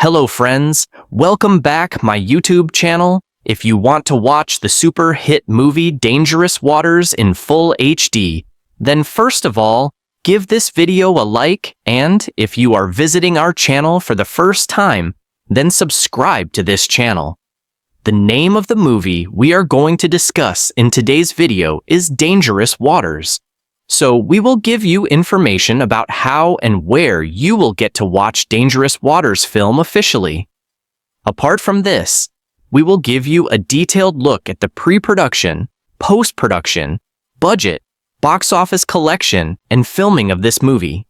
Hello friends, welcome back my YouTube channel. If you want to watch the super hit movie Dangerous Waters in full HD, then first of all, give this video a like, and if you are visiting our channel for the first time, then subscribe to this channel. The name of the movie we are going to discuss in today's video is Dangerous Waters. So we will give you information about how and where you will get to watch Dangerous Waters film officially. Apart from this, we will give you a detailed look at the pre-production, post-production, budget, box office collection, and filming of this movie.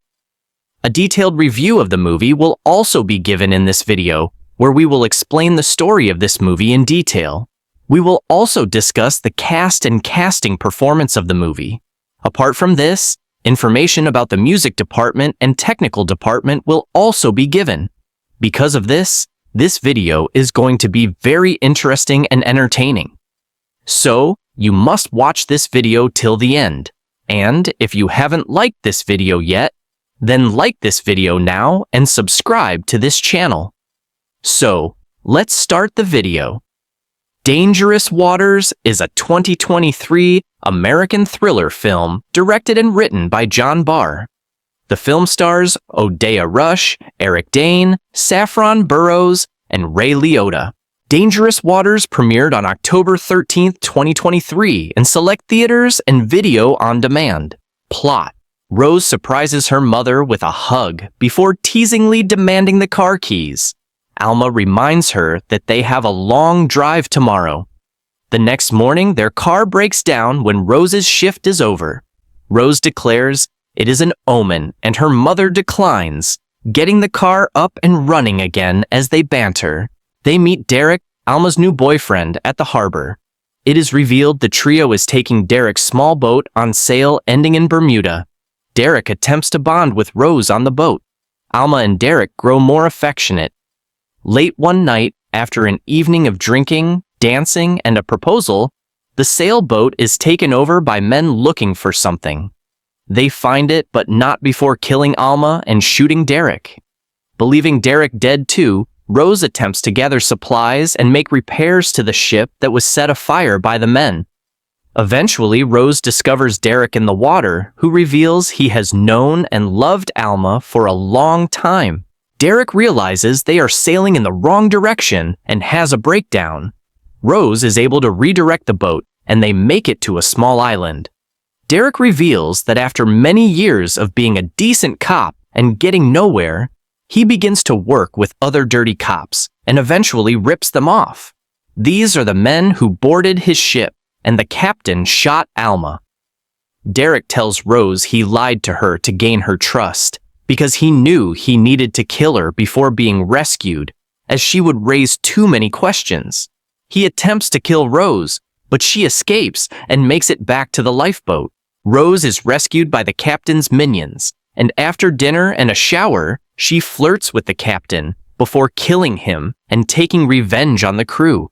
A detailed review of the movie will also be given in this video, where we will explain the story of this movie in detail. We will also discuss the cast and casting performance of the movie. Apart from this, information about the music department and technical department will also be given. Because of this video is going to be very interesting and entertaining. So, you must watch this video till the end. And if you haven't liked this video yet, then like this video now and subscribe to this channel. So, let's start the video. Dangerous Waters is a 2023 American thriller film directed and written by Barr. The film stars Odeya Rush, Dane, Saffron Burrows, and Ray Liotta. Dangerous Waters premiered on October 13, 2023 in select theaters and video on demand. Plot: Rose surprises her mother with a hug before teasingly demanding the car keys. Alma reminds her that they have a long drive tomorrow. The next morning, their car breaks down when Rose's shift is over. Rose declares it is an omen, and her mother declines, getting the car up and running again as they banter. They meet Derek, Alma's new boyfriend, at the harbor. It is revealed the trio is taking Derek's small boat on sail ending in Bermuda. Derek attempts to bond with Rose on the boat. Alma and Derek grow more affectionate. Late one night, after an evening of drinking, dancing, and a proposal, the sailboat is taken over by men looking for something. They find it, but not before killing Alma and shooting Derek. Believing Derek dead too, Rose attempts to gather supplies and make repairs to the ship that was set afire by the men. Eventually, Rose discovers Derek in the water, who reveals he has known and loved Alma for a long time. Derek realizes they are sailing in the wrong direction and has a breakdown. Rose is able to redirect the boat, and they make it to a small island. Derek reveals that after many years of being a decent cop and getting nowhere, he begins to work with other dirty cops and eventually rips them off. These are the men who boarded his ship, and the captain shot Alma. Derek tells Rose he lied to her to gain her trust, because he knew he needed to kill her before being rescued, as she would raise too many questions. He attempts to kill Rose, but she escapes and makes it back to the lifeboat. Rose is rescued by the captain's minions, and after dinner and a shower, she flirts with the captain before killing him and taking revenge on the crew.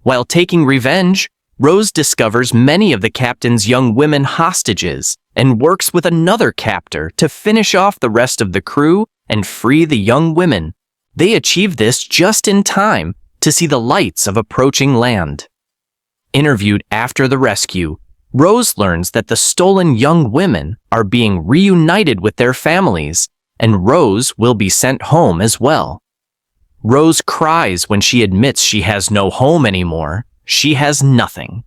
While taking revenge, Rose discovers many of the captain's young women hostages and works with another captor to finish off the rest of the crew and free the young women. They achieve this just in time to see the lights of approaching land. Interviewed after the rescue, Rose learns that the stolen young women are being reunited with their families, and Rose will be sent home as well. Rose cries when she admits she has no home anymore. She has nothing.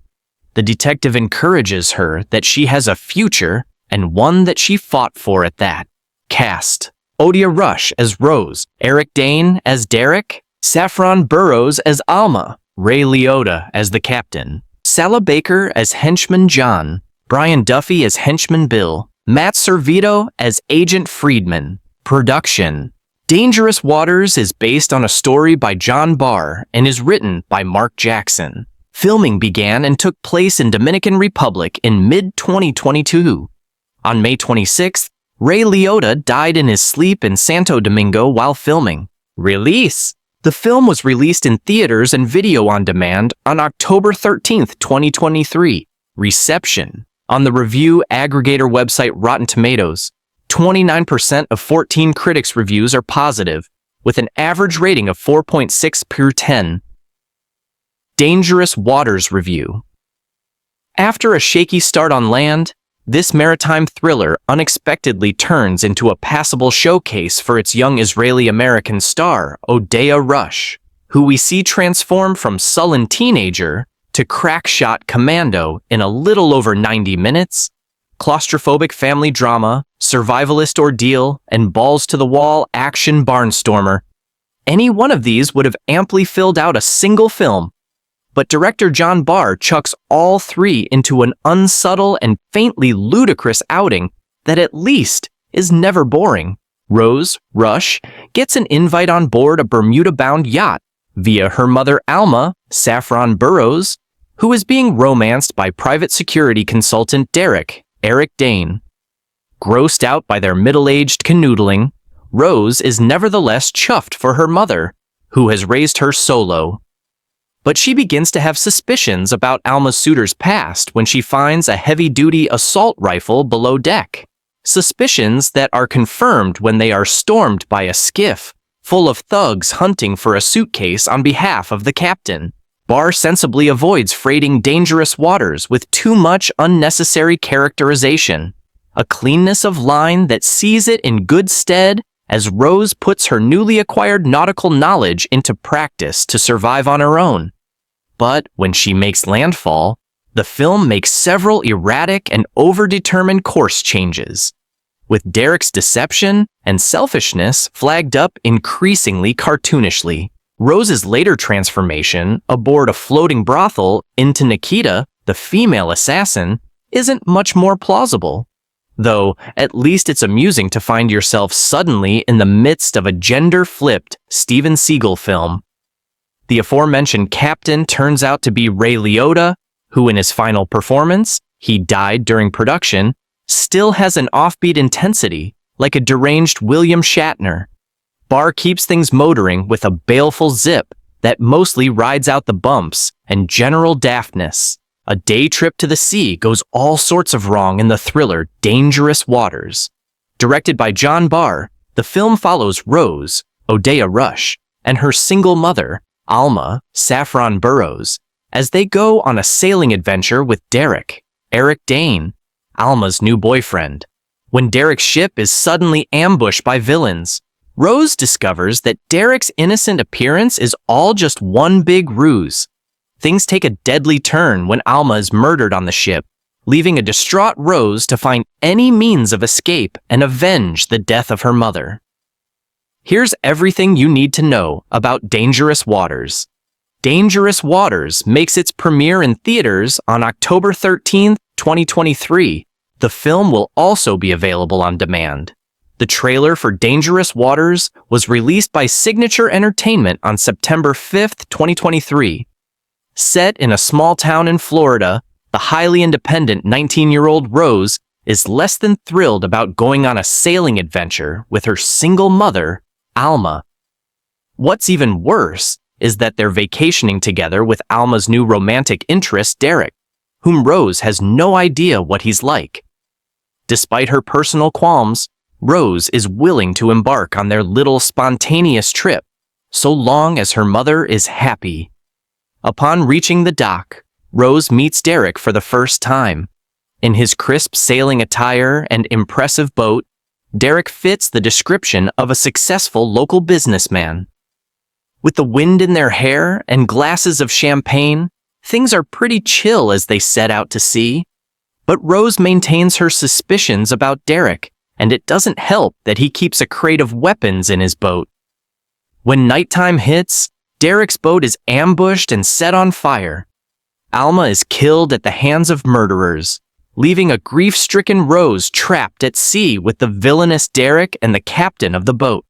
The detective encourages her that she has a future, and one that she fought for at that. Cast: Odeya Rush as Rose, Dane as Derek, Saffron Burrows as Alma, Ray Liotta as the captain, Sala Baker as henchman John, Brian Duffy as henchman Bill, Matt Servito as Agent Friedman. Production: Dangerous Waters is based on a story by Barr and is written by Marc Jackson. Filming began and took place in Dominican Republic in mid-2022. On May 26th, Ray Liotta died in his sleep in Santo Domingo while filming. Release: The film was released in theaters and video on demand on October 13, 2023. Reception: On the review aggregator website Rotten Tomatoes, 29% of 14 critics' reviews are positive, with an average rating of 4.6 per 10. Dangerous Waters Review. After a shaky start on land, this maritime thriller unexpectedly turns into a passable showcase for its young Israeli-American star, Odeya Rush, who we see transform from sullen teenager to crack-shot commando in a little over 90 minutes. Claustrophobic family drama, survivalist ordeal, and balls-to-the-wall action barnstormer. Any one of these would have amply filled out a single film, but director Barr chucks all three into an unsubtle and faintly ludicrous outing that at least is never boring. Rush, gets an invite on board a Bermuda-bound yacht via her mother Alma, Saffron Burrows, who is being romanced by private security consultant Dane. Grossed out by their middle-aged canoodling, Rose is nevertheless chuffed for her mother, who has raised her solo. But she begins to have suspicions about Alma's suitor's past when she finds a heavy-duty assault rifle below deck. Suspicions that are confirmed when they are stormed by a skiff full of thugs hunting for a suitcase on behalf of the captain. Barr sensibly avoids freighting dangerous waters with too much unnecessary characterization, a cleanness of line that sees it in good stead as Rose puts her newly acquired nautical knowledge into practice to survive on her own. But when she makes landfall, the film makes several erratic and overdetermined course changes, with Derek's deception and selfishness flagged up increasingly cartoonishly. Rose's later transformation aboard a floating brothel into Nikita, the female assassin, isn't much more plausible. Though, at least it's amusing to find yourself suddenly in the midst of a gender-flipped Steven Seagal film. The aforementioned captain turns out to be Ray Liotta, who in his final performance, he died during production, still has an offbeat intensity, like a deranged William Shatner. Barr keeps things motoring with a baleful zip that mostly rides out the bumps and general daftness. A day trip to the sea goes all sorts of wrong in the thriller Dangerous Waters. Directed by Barr, the film follows Rose, Odeya Rush, and her single mother, Alma, Saffron Burrows, as they go on a sailing adventure with Dane, Alma's new boyfriend. When Derek's ship is suddenly ambushed by villains, Rose discovers that Derek's innocent appearance is all just one big ruse. Things take a deadly turn when Alma is murdered on the ship, leaving a distraught Rose to find any means of escape and avenge the death of her mother. Here's everything you need to know about Dangerous Waters. Dangerous Waters makes its premiere in theaters on October 13, 2023. The film will also be available on demand. The trailer for Dangerous Waters was released by Signature Entertainment on September 5, 2023. Set in a small town in Florida, the highly independent 19-year-old Rose is less than thrilled about going on a sailing adventure with her single mother, Alma. What's even worse is that they're vacationing together with Alma's new romantic interest, Derek, whom Rose has no idea what he's like. Despite her personal qualms, Rose is willing to embark on their little spontaneous trip, so long as her mother is happy. Upon reaching the dock, Rose meets Derek for the first time. In his crisp sailing attire and impressive boat, Derek fits the description of a successful local businessman. With the wind in their hair and glasses of champagne, things are pretty chill as they set out to sea. But Rose maintains her suspicions about Derek, and it doesn't help that he keeps a crate of weapons in his boat. When nighttime hits, Derek's boat is ambushed and set on fire. Alma is killed at the hands of murderers, leaving a grief-stricken Rose trapped at sea with the villainous Derek and the captain of the boat.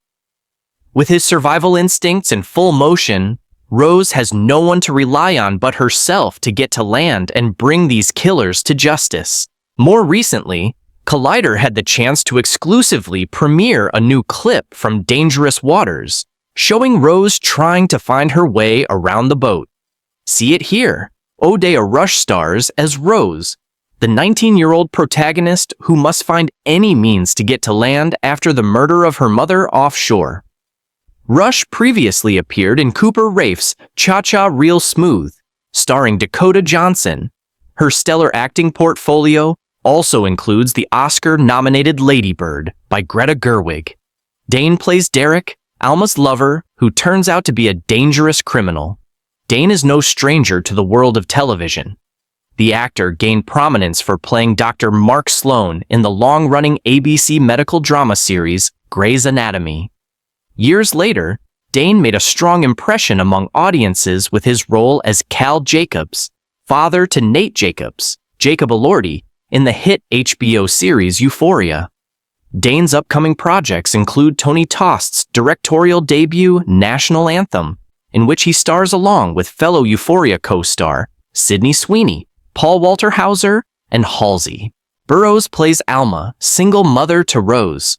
With his survival instincts in full motion, Rose has no one to rely on but herself to get to land and bring these killers to justice. More recently, Collider had the chance to exclusively premiere a new clip from Dangerous Waters, showing Rose trying to find her way around the boat. See it here. Odeya Rush stars as Rose, the 19-year-old protagonist who must find any means to get to land after the murder of her mother offshore. Rush previously appeared in Cooper Raiff's Cha-Cha Real Smooth, starring Dakota Johnson. Her stellar acting portfolio also includes the Oscar-nominated Lady Bird by Greta Gerwig. Dane plays Derek, Alma's lover, who turns out to be a dangerous criminal. Dane is no stranger to the world of television. The actor gained prominence for playing Dr. Marc Sloan in the long-running ABC medical drama series Grey's Anatomy. Years later, Dane made a strong impression among audiences with his role as Cal Jacobs, father to Nate Jacobs, Jacob Elordi, in the hit HBO series Euphoria. Dane's upcoming projects include Tony Tost's directorial debut National Anthem, in which he stars along with fellow Euphoria co-star Sydney Sweeney, Paul Walter Hauser, and Halsey. Burrows plays Alma, single mother to Rose.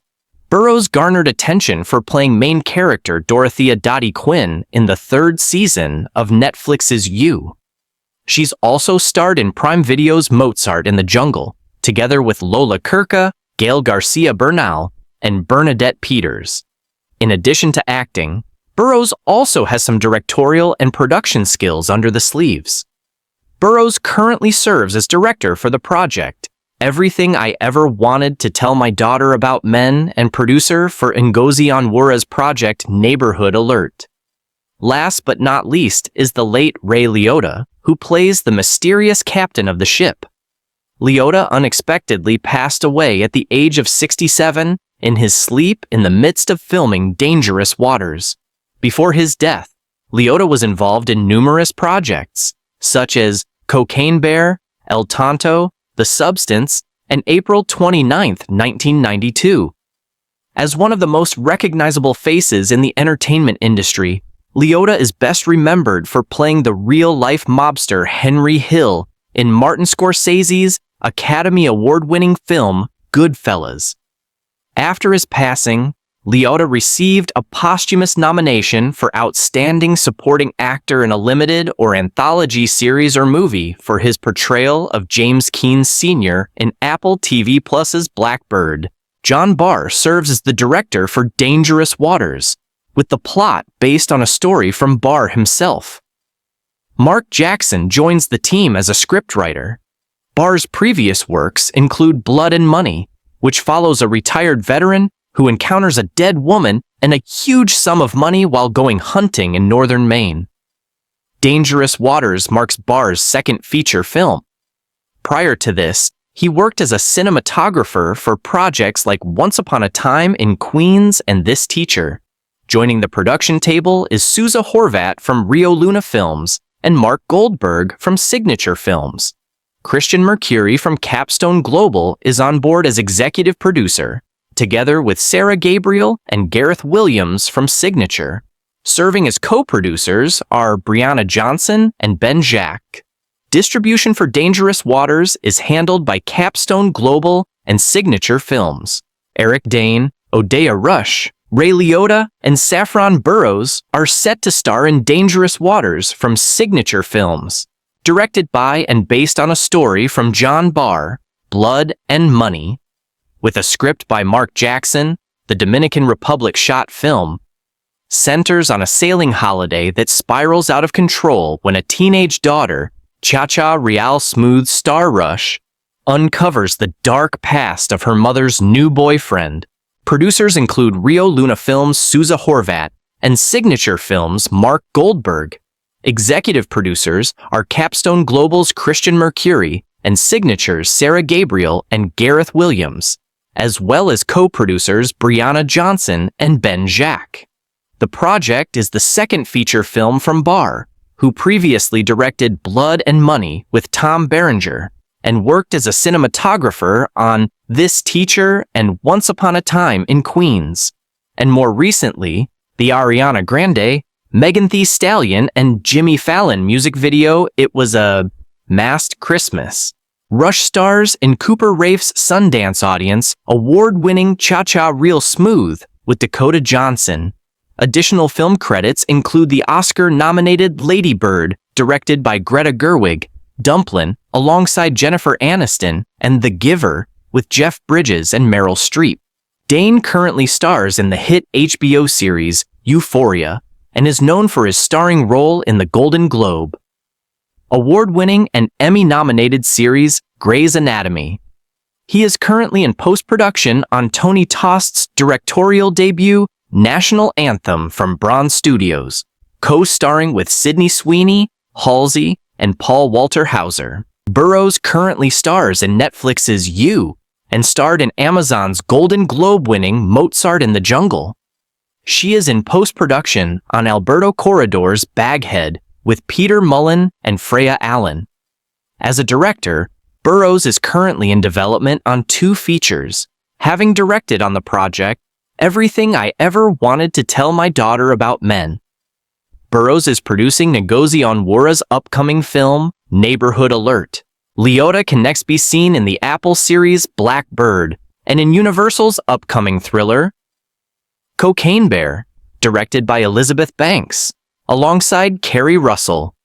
Burrows garnered attention for playing main character Dorothea Dottie Quinn in the 3rd season of Netflix's You. She's also starred in Prime Video's Mozart in the Jungle, together with Lola Kirka, Gael Garcia Bernal, and Bernadette Peters. In addition to acting, Burrows also has some directorial and production skills under the sleeves. Burrows currently serves as director for the project Everything I Ever Wanted to Tell My Daughter About Men and producer for Ngozi Onwurah's project Neighborhood Alert. Last but not least is the late Ray Liotta, who plays the mysterious captain of the ship. Liotta unexpectedly passed away at the age of 67 in his sleep in the midst of filming Dangerous Waters. Before his death, Liotta was involved in numerous projects, such as Cocaine Bear, El Tonto, The Substance, and April 29, 1992. As one of the most recognizable faces in the entertainment industry, Liotta is best remembered for playing the real-life mobster Henry Hill in Martin Scorsese's Academy Award-winning film Goodfellas. After his passing, Liotta received a posthumous nomination for Outstanding Supporting Actor in a Limited or Anthology Series or Movie for his portrayal of James Keen Sr. in Apple TV Plus's Blackbird. John Barr serves as the director for Dangerous Waters, with the plot based on a story from Barr himself. Marc Jackson joins the team as a scriptwriter. Barr's previous works include Blood and Money, which follows a retired veteran who encounters a dead woman and a huge sum of money while going hunting in northern Maine. Dangerous Waters marks Barr's second feature film. Prior to this, he worked as a cinematographer for projects like Once Upon a Time in Queens and This Teacher. Joining the production table is Suza Horvat from Rio Luna Films and Marc Goldberg from Signature Films. Christian Mercuri from Capstone Global is on board as executive producer, together with Sarah Gabriel and Gareth Williams from Signature. Serving as co-producers are Brianna Johnson and Ben Jacques. Distribution for Dangerous Waters is handled by Capstone Global and Signature Films. Eric Dane, Odeya Rush, Ray Liotta, and Saffron Burrows are set to star in Dangerous Waters from Signature Films. Directed by and based on a story from John Barr, Blood and Money. With a script by Marc Jackson, the Dominican Republic shot film centers on a sailing holiday that spirals out of control when a teenage daughter, Cha-Cha Real Smooth Star Rush, uncovers the dark past of her mother's new boyfriend. Producers include Rio Luna Films' Suza Horvat and Signature Films' Marc Goldberg. Executive producers are Capstone Global's Christian Mercuri and Signature's Sarah Gabriel and Gareth Williams, as well as co-producers Brianna Johnson and Ben Jacques. The project is the second feature film from Barr, who previously directed Blood and Money with Tom Berenger and worked as a cinematographer on This Teacher and Once Upon a Time in Queens, and more recently, the Ariana Grande, Megan Thee Stallion, and Jimmy Fallon music video It Was a Masked Christmas. Rush stars in Cooper Raiff's Sundance audience award-winning Cha-Cha Real Smooth with Dakota Johnson. Additional film credits include the Oscar-nominated Lady Bird, directed by Greta Gerwig, Dumplin', alongside Jennifer Aniston, and The Giver, with Jeff Bridges and Meryl Streep. Dane currently stars in the hit HBO series Euphoria, and is known for his starring role in the Golden Globe. Award-winning and Emmy-nominated series Grey's Anatomy. He is currently in post-production on Tony Tost's directorial debut, National Anthem from Bronze Studios, co-starring with Sydney Sweeney, Halsey, and Paul Walter Hauser. Burrows currently stars in Netflix's You and starred in Amazon's Golden Globe-winning Mozart in the Jungle. She is in post-production on Alberto Corredor's Baghead with Peter Mullen and Freya Allen. As a director, Burrows is currently in development on 2 features, having directed on the project Everything I Ever Wanted to Tell My Daughter About Men. Burrows is producing Ngozi Onwuara's upcoming film, Neighborhood Alert. Liotta can next be seen in the Apple series Black Bird and in Universal's upcoming thriller, Cocaine Bear, directed by Elizabeth Banks, alongside Kerry Russell.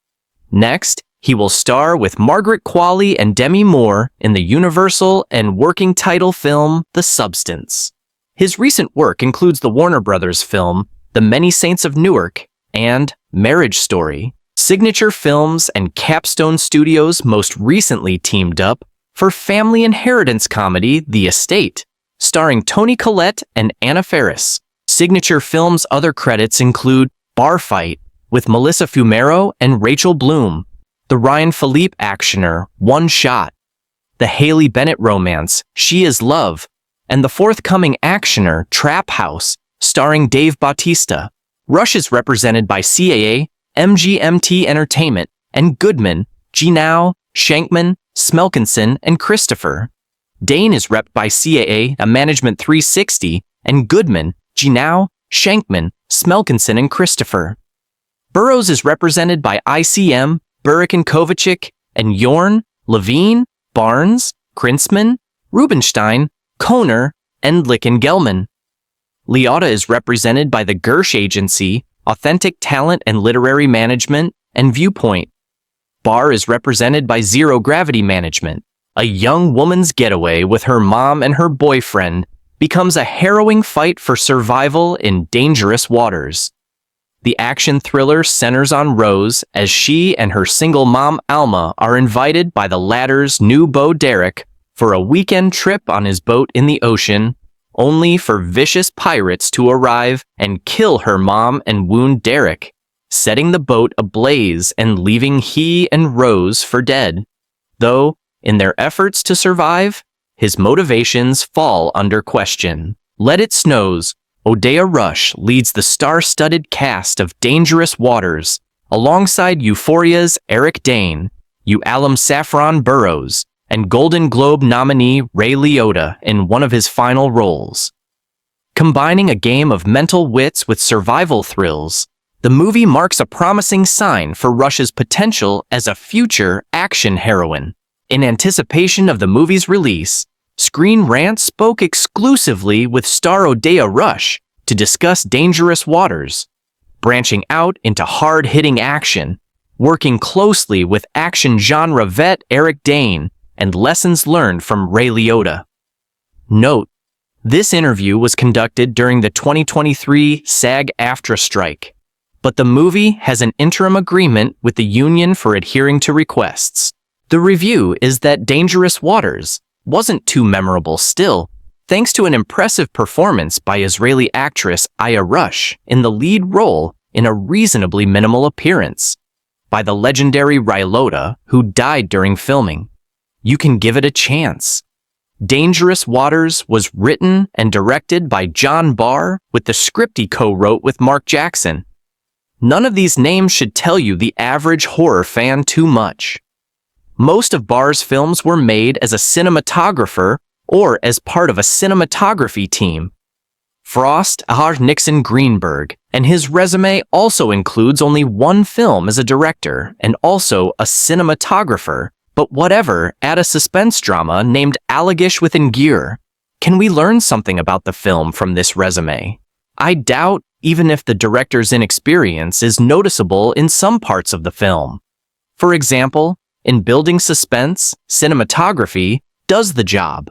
Next, he will star with Margaret Qualley and Demi Moore in the Universal and working title film The Substance. His recent work includes the Warner Brothers film The Many Saints of Newark and Marriage Story. Signature Films and Capstone Studios most recently teamed up for family inheritance comedy The Estate, starring Toni Collette and Anna Faris. Signature Films' other credits include Bar Fight with Melissa Fumero and Rachel Bloom, the Ryan Philippe actioner One Shot, the Haley Bennett romance She Is Love, and the forthcoming actioner Trap House, starring Dave Bautista. Rush is represented by CAA, MGMT Entertainment, and Goodman, Ginau, Shankman, Smelkinson, and Christopher. Dane is repped by CAA, a Management 360, and Goodman, Ginau, Shankman, Smelkinson, and Christopher. Burrows is represented by ICM, Burek and Kovacic, and Yorn, Levine, Barnes, Krinsman, Rubenstein, Kohner, Endlich, and Gelman. Liotta is represented by the Gersh Agency, Authentic Talent and Literary Management, and Viewpoint. Barr is represented by Zero Gravity Management. A young woman's getaway with her mom and her boyfriend becomes a harrowing fight for survival in dangerous waters. The action thriller centers on Rose as she and her single mom Alma are invited by the latter's new beau Derek for a weekend trip on his boat in the ocean, only for vicious pirates to arrive and kill her mom and wound Derek, setting the boat ablaze and leaving he and Rose for dead. Though, in their efforts to survive, his motivations fall under question. Let It Snows, Odeya Rush leads the star-studded cast of Dangerous Waters, alongside Euphoria's Eric Dane, alum Saffron Burrows, and Golden Globe nominee Ray Liotta in one of his final roles. Combining a game of mental wits with survival thrills, the movie marks a promising sign for Rush's potential as a future action heroine. In anticipation of the movie's release, Screen Rant spoke exclusively with star Odeya Rush to discuss Dangerous Waters, branching out into hard-hitting action, working closely with action genre vet Eric Dane, and lessons learned from Ray Liotta. Note: this interview was conducted during the 2023 SAG-AFTRA strike, but the movie has an interim agreement with the union for adhering to requests. The review is that Dangerous Waters wasn't too memorable still, thanks to an impressive performance by Israeli actress Aya Rush in the lead role in a reasonably minimal appearance by the legendary Ray Liotta, who died during filming. You can give it a chance. Dangerous Waters was written and directed by John Barr, with the script he co-wrote with Marc Jackson. None of these names should tell you the average horror fan too much. Most of Barr's films were made as a cinematographer or as part of a cinematography team. Frost Ahar Nixon Greenberg, and his resume also includes only one film as a director and also a cinematographer. But whatever, add a suspense drama named Allagish with Ingir. Can we learn something about the film from this resume? I doubt, even if the director's inexperience is noticeable in some parts of the film. For example, in building suspense, cinematography does the job.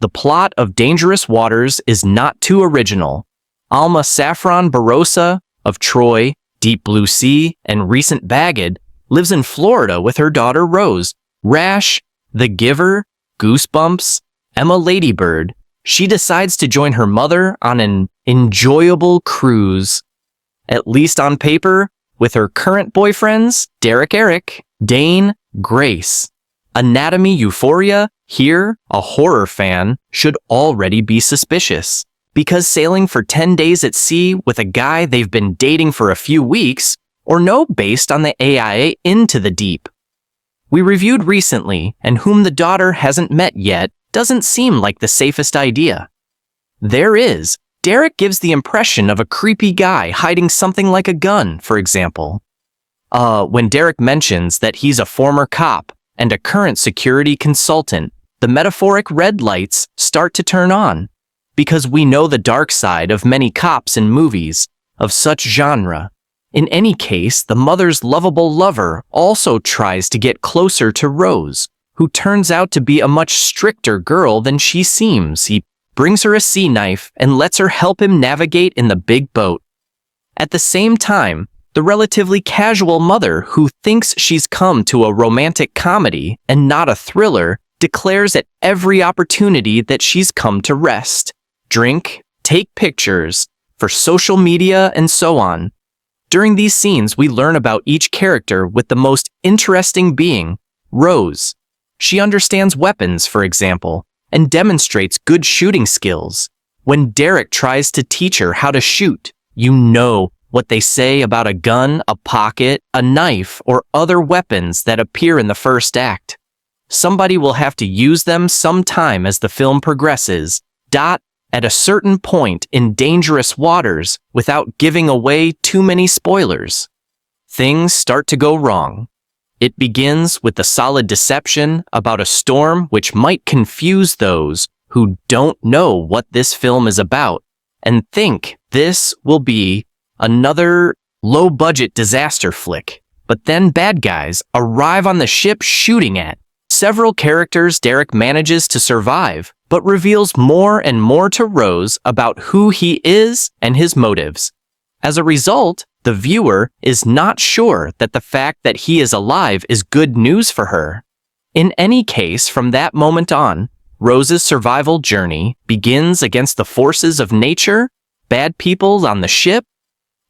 The plot of Dangerous Waters is not too original. Alma Saffron Burrows of Troy, Deep Blue Sea, and recent Bagged lives in Florida with her daughter Rose. Rash, The Giver, Goosebumps, Emma Ladybird. She decides to join her mother on an enjoyable cruise, at least on paper, with her current boyfriends, Eric, Dane, Grace. Anatomy Euphoria, here, a horror fan, should already be suspicious. Because sailing for 10 days at sea with a guy they've been dating for a few weeks, or no, based on the AI Into the Deep. We reviewed recently, and whom the daughter hasn't met yet, doesn't seem like the safest idea. There is. Derek gives the impression of a creepy guy hiding something like a gun, for example. When Derek mentions that he's a former cop and a current security consultant, the metaphoric red lights start to turn on. Because we know the dark side of many cops in movies of such genre. In any case, the mother's lovable lover also tries to get closer to Rose, who turns out to be a much stricter girl than she seems. He brings her a sea knife and lets her help him navigate in the big boat. At the same time, the relatively casual mother who thinks she's come to a romantic comedy and not a thriller declares at every opportunity that she's come to rest, drink, take pictures, for social media, and so on. During these scenes, we learn about each character with the most interesting being, Rose. She understands weapons, for example, and demonstrates good shooting skills. When Derek tries to teach her how to shoot, you know what they say about a gun, a pocket, a knife, or other weapons that appear in the first act. Somebody will have to use them sometime as the film progresses. At a certain point in Dangerous Waters, without giving away too many spoilers, things start to go wrong. It begins with the solid deception about a storm which might confuse those who don't know what this film is about and think this will be another low-budget disaster flick. But then bad guys arrive on the ship shooting at several characters. Derek manages to survive, but reveals more and more to Rose about who he is and his motives. As a result, the viewer is not sure that the fact that he is alive is good news for her. In any case, from that moment on, Rose's survival journey begins against the forces of nature, bad people on the ship,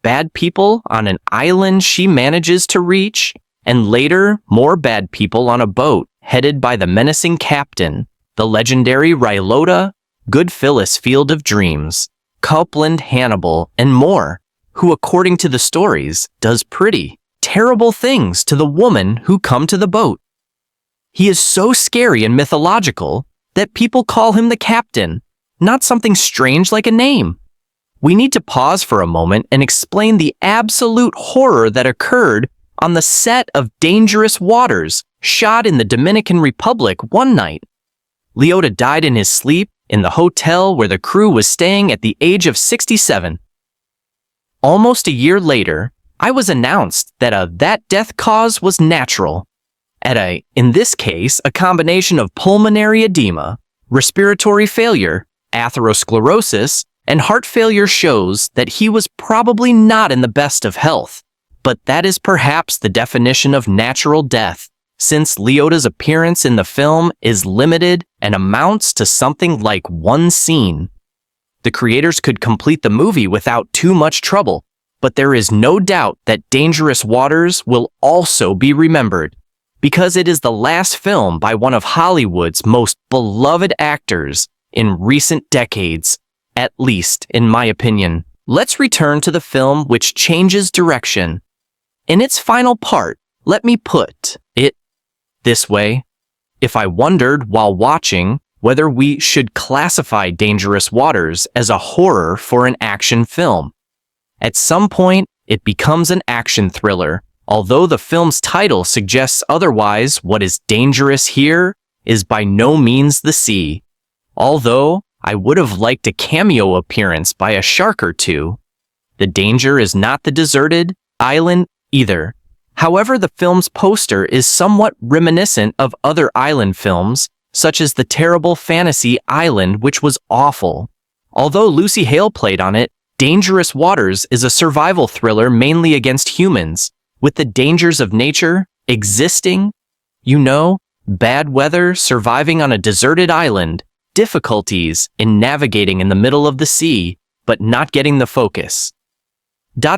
bad people on an island she manages to reach, and later, more bad people on a boat headed by the menacing captain, the legendary Rylota, Good Phyllis Field of Dreams, Copeland Hannibal, and more, who according to the stories, does pretty terrible things to the woman who come to the boat. He is so scary and mythological that people call him the captain, not something strange like a name. We need to pause for a moment and explain the absolute horror that occurred on the set of Dangerous Waters, shot in the Dominican Republic one night. Liotta died in his sleep in the hotel where the crew was staying at the age of 67. Almost a year later, I was announced that that death cause was natural. In this case, a combination of pulmonary edema, respiratory failure, atherosclerosis, and heart failure shows that he was probably not in the best of health. But that is perhaps the definition of natural death, since Liotta's appearance in the film is limited and amounts to something like one scene. The creators could complete the movie without too much trouble, but there is no doubt that Dangerous Waters will also be remembered, because it is the last film by one of Hollywood's most beloved actors in recent decades, at least in my opinion. Let's return to the film which changes direction. In its final part, let me put it this way. If I wondered while watching whether we should classify Dangerous Waters as a horror for an action film, at some point it becomes an action thriller. Although the film's title suggests otherwise, what is dangerous here is by no means the sea. Although I would have liked a cameo appearance by a shark or two, the danger is not the deserted island either. However, the film's poster is somewhat reminiscent of other island films, such as the terrible Fantasy Island, which was awful. Although Lucy Hale played on it, Dangerous Waters is a survival thriller mainly against humans, with the dangers of nature, existing, bad weather, surviving on a deserted island, difficulties in navigating in the middle of the sea, but not getting the focus.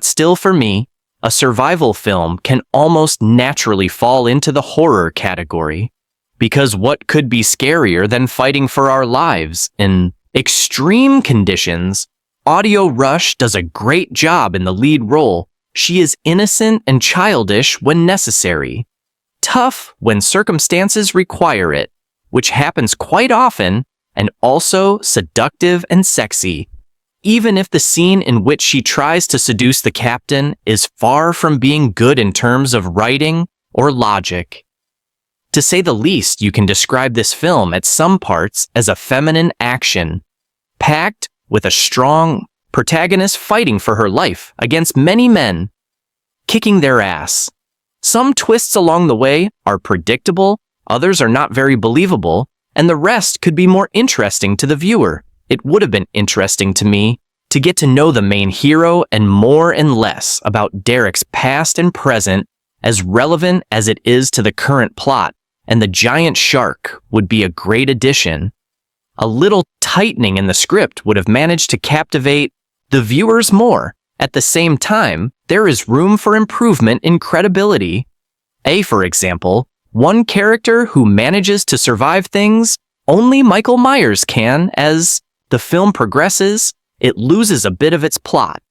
Still for me, a survival film can almost naturally fall into the horror category, because what could be scarier than fighting for our lives in extreme conditions? Odeya Rush does a great job in the lead role. She is innocent and childish when necessary, tough when circumstances require it, which happens quite often, and also seductive and sexy, even if the scene in which she tries to seduce the captain is far from being good in terms of writing or logic. To say the least, you can describe this film at some parts as a feminine action, packed with a strong protagonist fighting for her life against many men, kicking their ass. Some twists along the way are predictable, others are not very believable, and the rest could be more interesting to the viewer. It would have been interesting to me to get to know the main hero and more and less about Derek's past and present, as relevant as it is to the current plot, and the giant shark would be a great addition. A little tightening in the script would have managed to captivate the viewers more. At the same time, there is room for improvement in credibility. For example, one character who manages to survive things only Michael Myers can. As the film progresses, it loses a bit of its plot.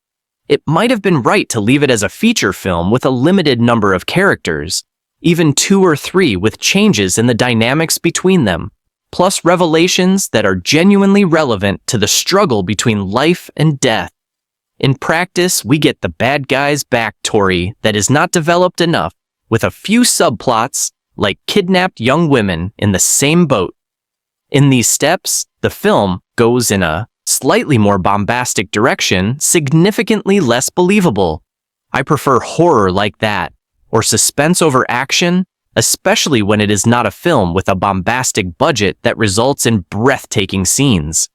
It might have been right to leave it as a feature film with a limited number of characters, even 2 or 3 with changes in the dynamics between them, plus revelations that are genuinely relevant to the struggle between life and death. In practice, we get the bad guy's backstory that is not developed enough, with a few subplots like kidnapped young women in the same boat. In these steps, the film goes in a slightly more bombastic direction, significantly less believable. I prefer horror like that, or suspense over action, especially when it is not a film with a bombastic budget that results in breathtaking scenes.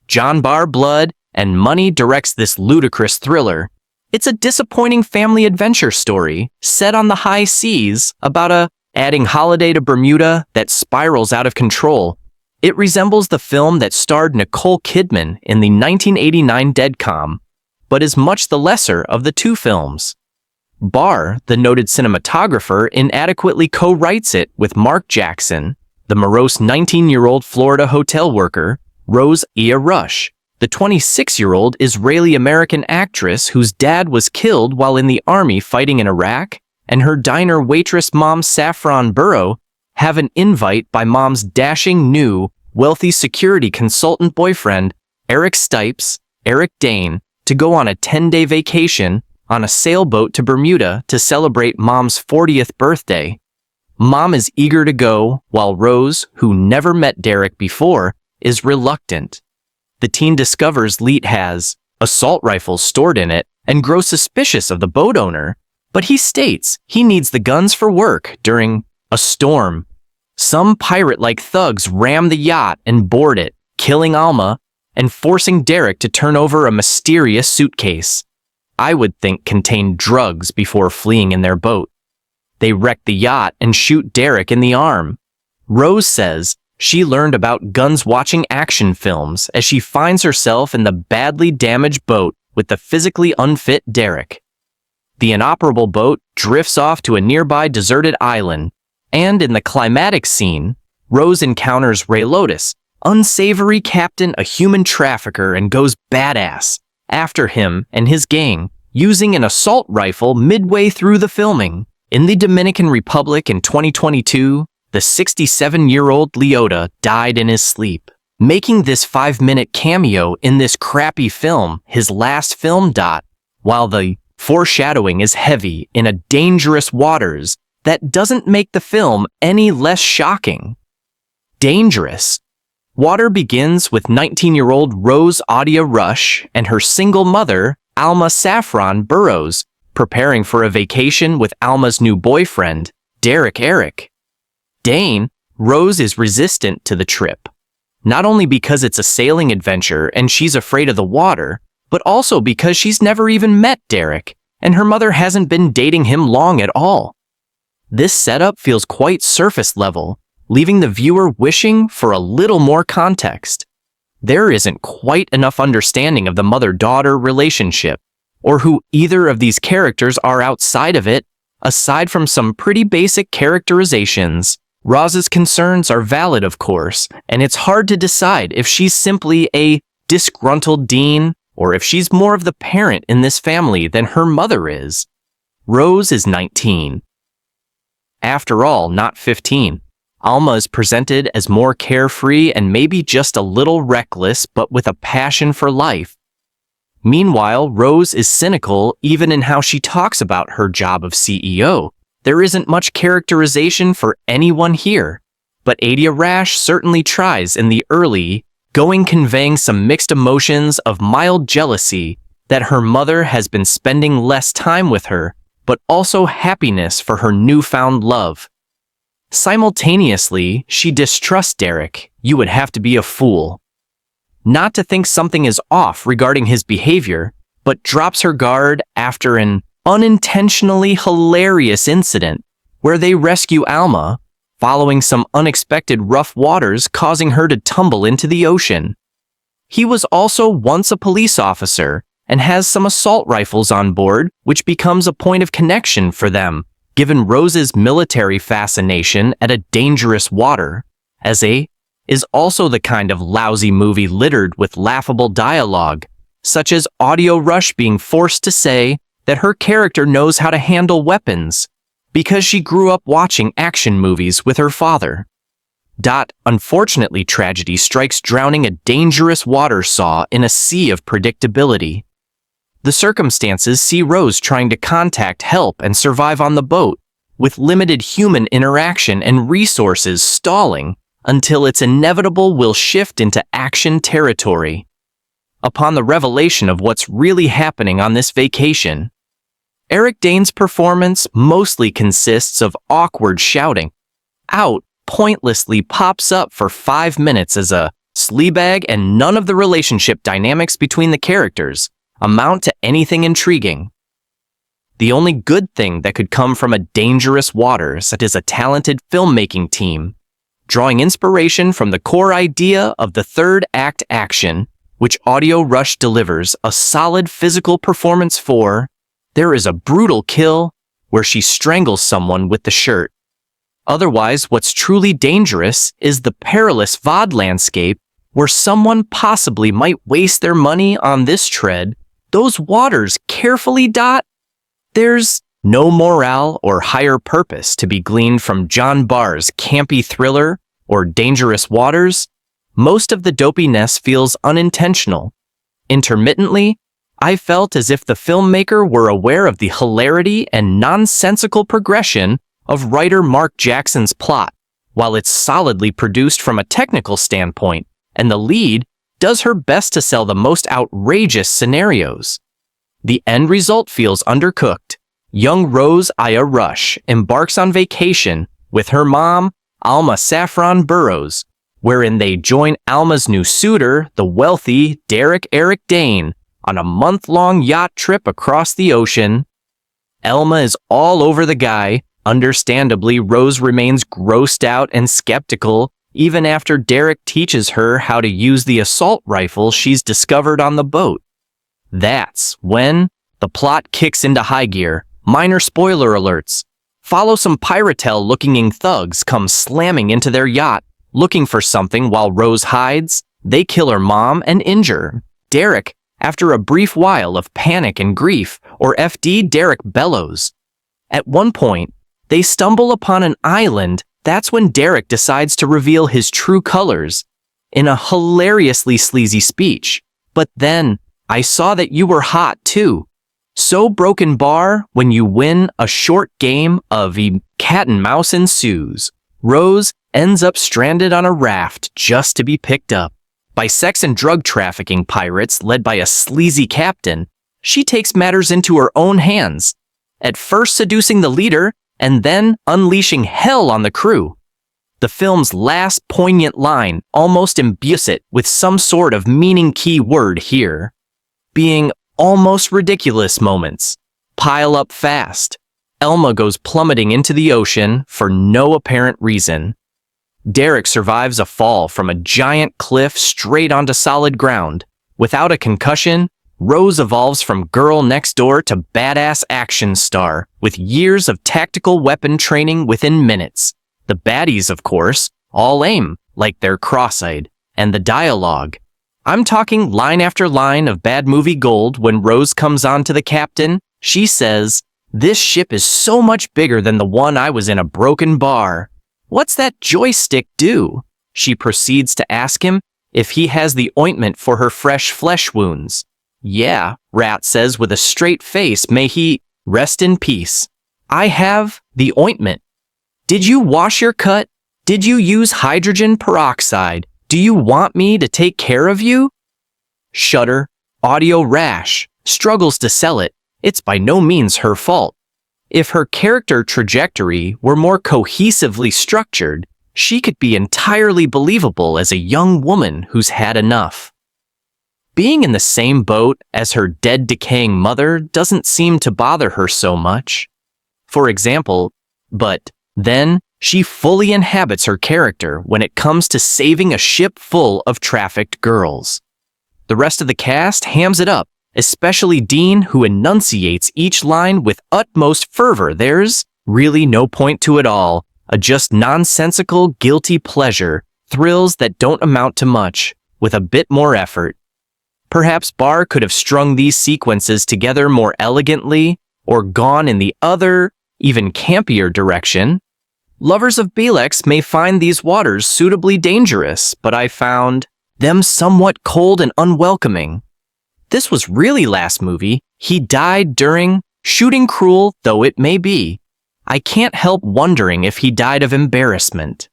John Barr Blood and Money directs this ludicrous thriller. It's a disappointing family adventure story set on the high seas about a adding holiday to Bermuda that spirals out of control. It resembles the film that starred Nicole Kidman in the 1989 Deadcom, but is much the lesser of the two films. Barr, the noted cinematographer, inadequately co-writes it with Marc Jackson, the morose 19-year-old Florida hotel worker, Odeya Rush, the 26-year-old Israeli-American actress whose dad was killed while in the army fighting in Iraq, and her diner waitress mom Saffron Burrows have an invite by mom's dashing new, wealthy security consultant boyfriend, Eric Dane, to go on a 10-day vacation on a sailboat to Bermuda to celebrate mom's 40th birthday. Mom is eager to go, while Rose, who never met Derek before, is reluctant. The teen discovers Leet has assault rifles stored in it and grows suspicious of the boat owner, but he states he needs the guns for work during a storm. Some pirate-like thugs ram the yacht and board it, killing Alma and forcing Derek to turn over a mysterious suitcase I would think contained drugs before fleeing in their boat. They wreck the yacht and shoot Derek in the arm. Rose says she learned about guns watching action films as she finds herself in the badly damaged boat with the physically unfit Derek. The inoperable boat drifts off to a nearby deserted island, and in the climatic scene, Rose encounters Ray Lotus, unsavory captain, a human trafficker, and goes badass after him and his gang, using an assault rifle midway through the filming. In the Dominican Republic in 2022, the 67-year-old Leota died in his sleep, making this 5-minute cameo in this crappy film his last film. While the foreshadowing is heavy in a Dangerous Waters, that doesn't make the film any less shocking. Dangerous Water begins with 19-year-old Odeya Rush and her single mother, Alma Saffron Burrows, preparing for a vacation with Alma's new boyfriend, Eric. Dane, Rose is resistant to the trip, not only because it's a sailing adventure and she's afraid of the water, but also because she's never even met Derek, and her mother hasn't been dating him long at all. This setup feels quite surface level, leaving the viewer wishing for a little more context. There isn't quite enough understanding of the mother-daughter relationship, or who either of these characters are outside of it, aside from some pretty basic characterizations. Roz's concerns are valid, of course, and it's hard to decide if she's simply a disgruntled Dean or if she's more of the parent in this family than her mother is. Rose is 19. After all, not 15. Alma is presented as more carefree and maybe just a little reckless, but with a passion for life. Meanwhile, Rose is cynical even in how she talks about her job of CEO. There isn't much characterization for anyone here, but Odeya Rash certainly tries in the early going, conveying some mixed emotions of mild jealousy that her mother has been spending less time with her, but also happiness for her newfound love. Simultaneously, she distrusts Derek. You would have to be a fool not to think something is off regarding his behavior, but drops her guard after an unintentionally hilarious incident where they rescue Alma, following some unexpected rough waters causing her to tumble into the ocean. He was also once a police officer and has some assault rifles on board, which becomes a point of connection for them, given Rose's military fascination at a dangerous water, as a is also the kind of lousy movie littered with laughable dialogue, such as Audio Rush being forced to say that her character knows how to handle weapons because she grew up watching action movies with her father. Unfortunately, tragedy strikes drowning a dangerous water saw in a sea of predictability. The circumstances see Rose trying to contact help and survive on the boat, with limited human interaction and resources stalling until its inevitable will shift into action territory. Upon the revelation of what's really happening on this vacation, Eric Dane's performance mostly consists of awkward shouting. Out pointlessly pops up for 5 minutes as a sleabag, and none of the relationship dynamics between the characters amount to anything intriguing. The only good thing that could come from a dangerous waters is a talented filmmaking team, drawing inspiration from the core idea of the third act action, which Audio Rush delivers a solid physical performance for. There is a brutal kill where she strangles someone with the shirt. Otherwise, what's truly dangerous is the perilous VOD landscape where someone possibly might waste their money on this tread. Those waters carefully There's no morale or higher purpose to be gleaned from John Barr's campy thriller or Dangerous Waters. Most of the dopiness feels unintentional. Intermittently, I felt as if the filmmaker were aware of the hilarity and nonsensical progression of writer Marc Jackson's plot, while it's solidly produced from a technical standpoint, and the lead does her best to sell the most outrageous scenarios. The end result feels undercooked. Young Rose Odeya Rush embarks on vacation with her mom, Alma Saffron Burrows, wherein they join Alma's new suitor, the wealthy Derek Dane, on a month-long yacht trip across the ocean. Alma is all over the guy. Understandably, Rose remains grossed out and skeptical, even after Derek teaches her how to use the assault rifle she's discovered on the boat. That's when the plot kicks into high gear. Minor spoiler alerts. Follow some Piratel-looking thugs come slamming into their yacht, looking for something while Rose hides. They kill her mom and injure Derek after a brief while of panic and grief, or FD Derek bellows. At one point, they stumble upon an island. That's when Derek decides to reveal his true colors in a hilariously sleazy speech. But then, I saw that you were hot too. So broken Barr, when you win a short game of cat and mouse ensues. Rose ends up stranded on a raft just to be picked up by sex and drug trafficking pirates led by a sleazy captain. She takes matters into her own hands, at first seducing the leader and then unleashing hell on the crew. The film's last poignant line almost imbues it with some sort of meaning key word here. being almost ridiculous moments pile up fast. Elma goes plummeting into the ocean for no apparent reason. Derek survives a fall from a giant cliff straight onto solid ground. Without a concussion, Rose evolves from girl next door to badass action star, with years of tactical weapon training within minutes. The baddies, of course, all aim like they're cross-eyed. And the dialogue. I'm talking line after line of bad movie gold when Rose comes on to the captain. She says, "This ship is so much bigger than the one I was in a broken bar. What's that joystick do?" She proceeds to ask him if he has the ointment for her fresh flesh wounds. "Yeah," Rat says with a straight face, "may he rest in peace. I have the ointment. Did you wash your cut? Did you use hydrogen peroxide? Do you want me to take care of you?" Shudder, Audio Rash, struggles to sell it. It's by no means her fault. If her character trajectory were more cohesively structured, she could be entirely believable as a young woman who's had enough. Being in the same boat as her dead, decaying mother doesn't seem to bother her so much. For example, but then she fully inhabits her character when it comes to saving a ship full of trafficked girls. The rest of the cast hams it up, especially Dean, who enunciates each line with utmost fervor. There's really no point to it all, a just nonsensical, guilty pleasure, thrills that don't amount to much, with a bit more effort. Perhaps Barr could have strung these sequences together more elegantly, or gone in the other, even campier direction. Lovers of Belex may find these waters suitably dangerous, but I found them somewhat cold and unwelcoming. This was really last movie. He died during shooting, cruel though it may be. I can't help wondering if he died of embarrassment.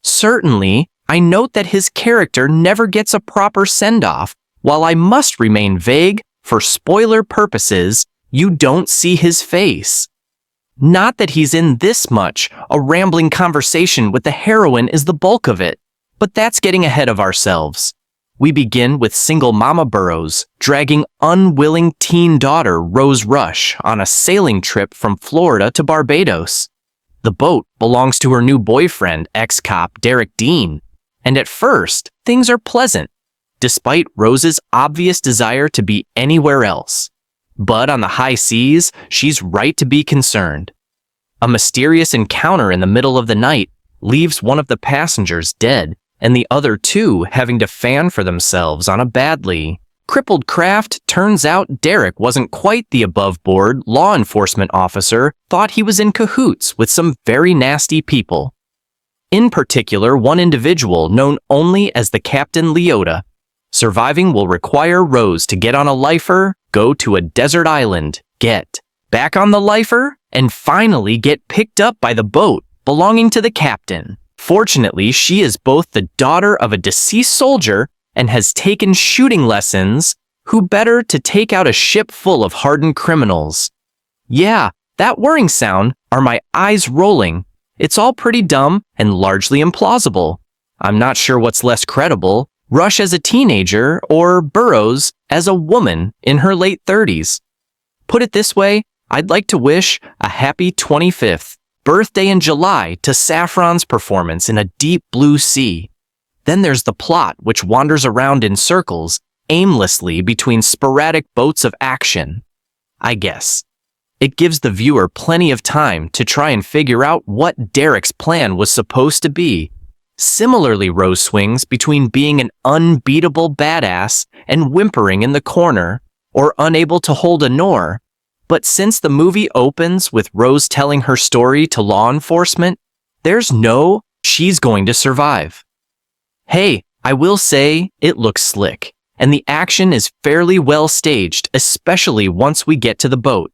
Certainly, I note that his character never gets a proper send-off. While I must remain vague, for spoiler purposes, you don't see his face. Not that he's in this much, a rambling conversation with the heroine is the bulk of it, but that's getting ahead of ourselves. We begin with single Mama Burrows dragging unwilling teen daughter Rose Rush on a sailing trip from Florida to Barbados. The boat belongs to her new boyfriend, ex-cop Derek Dean, and at first, things are pleasant, despite Rose's obvious desire to be anywhere else. But on the high seas, she's right to be concerned. A mysterious encounter in the middle of the night leaves one of the passengers dead, and the other two having to fan for themselves on a badly crippled craft. Turns out Derek wasn't quite the above-board law enforcement officer thought he was in cahoots with some very nasty people. In particular, one individual known only as the Captain Leota. Surviving will require Rose to get on a lifer, go to a desert island, get back on the lifer, and finally get picked up by the boat belonging to the captain. Fortunately, she is both the daughter of a deceased soldier and has taken shooting lessons. Who better to take out a ship full of hardened criminals? Yeah, that whirring sound are my eyes rolling. It's all pretty dumb and largely implausible. I'm not sure what's less credible, Rush as a teenager or Burrows as a woman in her late 30s. Put it this way, I'd like to wish a happy 25th birthday in July to Saffron's performance in A Deep Blue Sea. Then there's the plot, which wanders around in circles, aimlessly between sporadic boats of action. I guess it gives the viewer plenty of time to try and figure out what Derek's plan was supposed to be. Similarly, Rose swings between being an unbeatable badass and whimpering in the corner, or unable to hold a nor. But since the movie opens with Rose telling her story to law enforcement, there's no she's going to survive. Hey, I will say it looks slick, and the action is fairly well staged, especially once we get to the boat.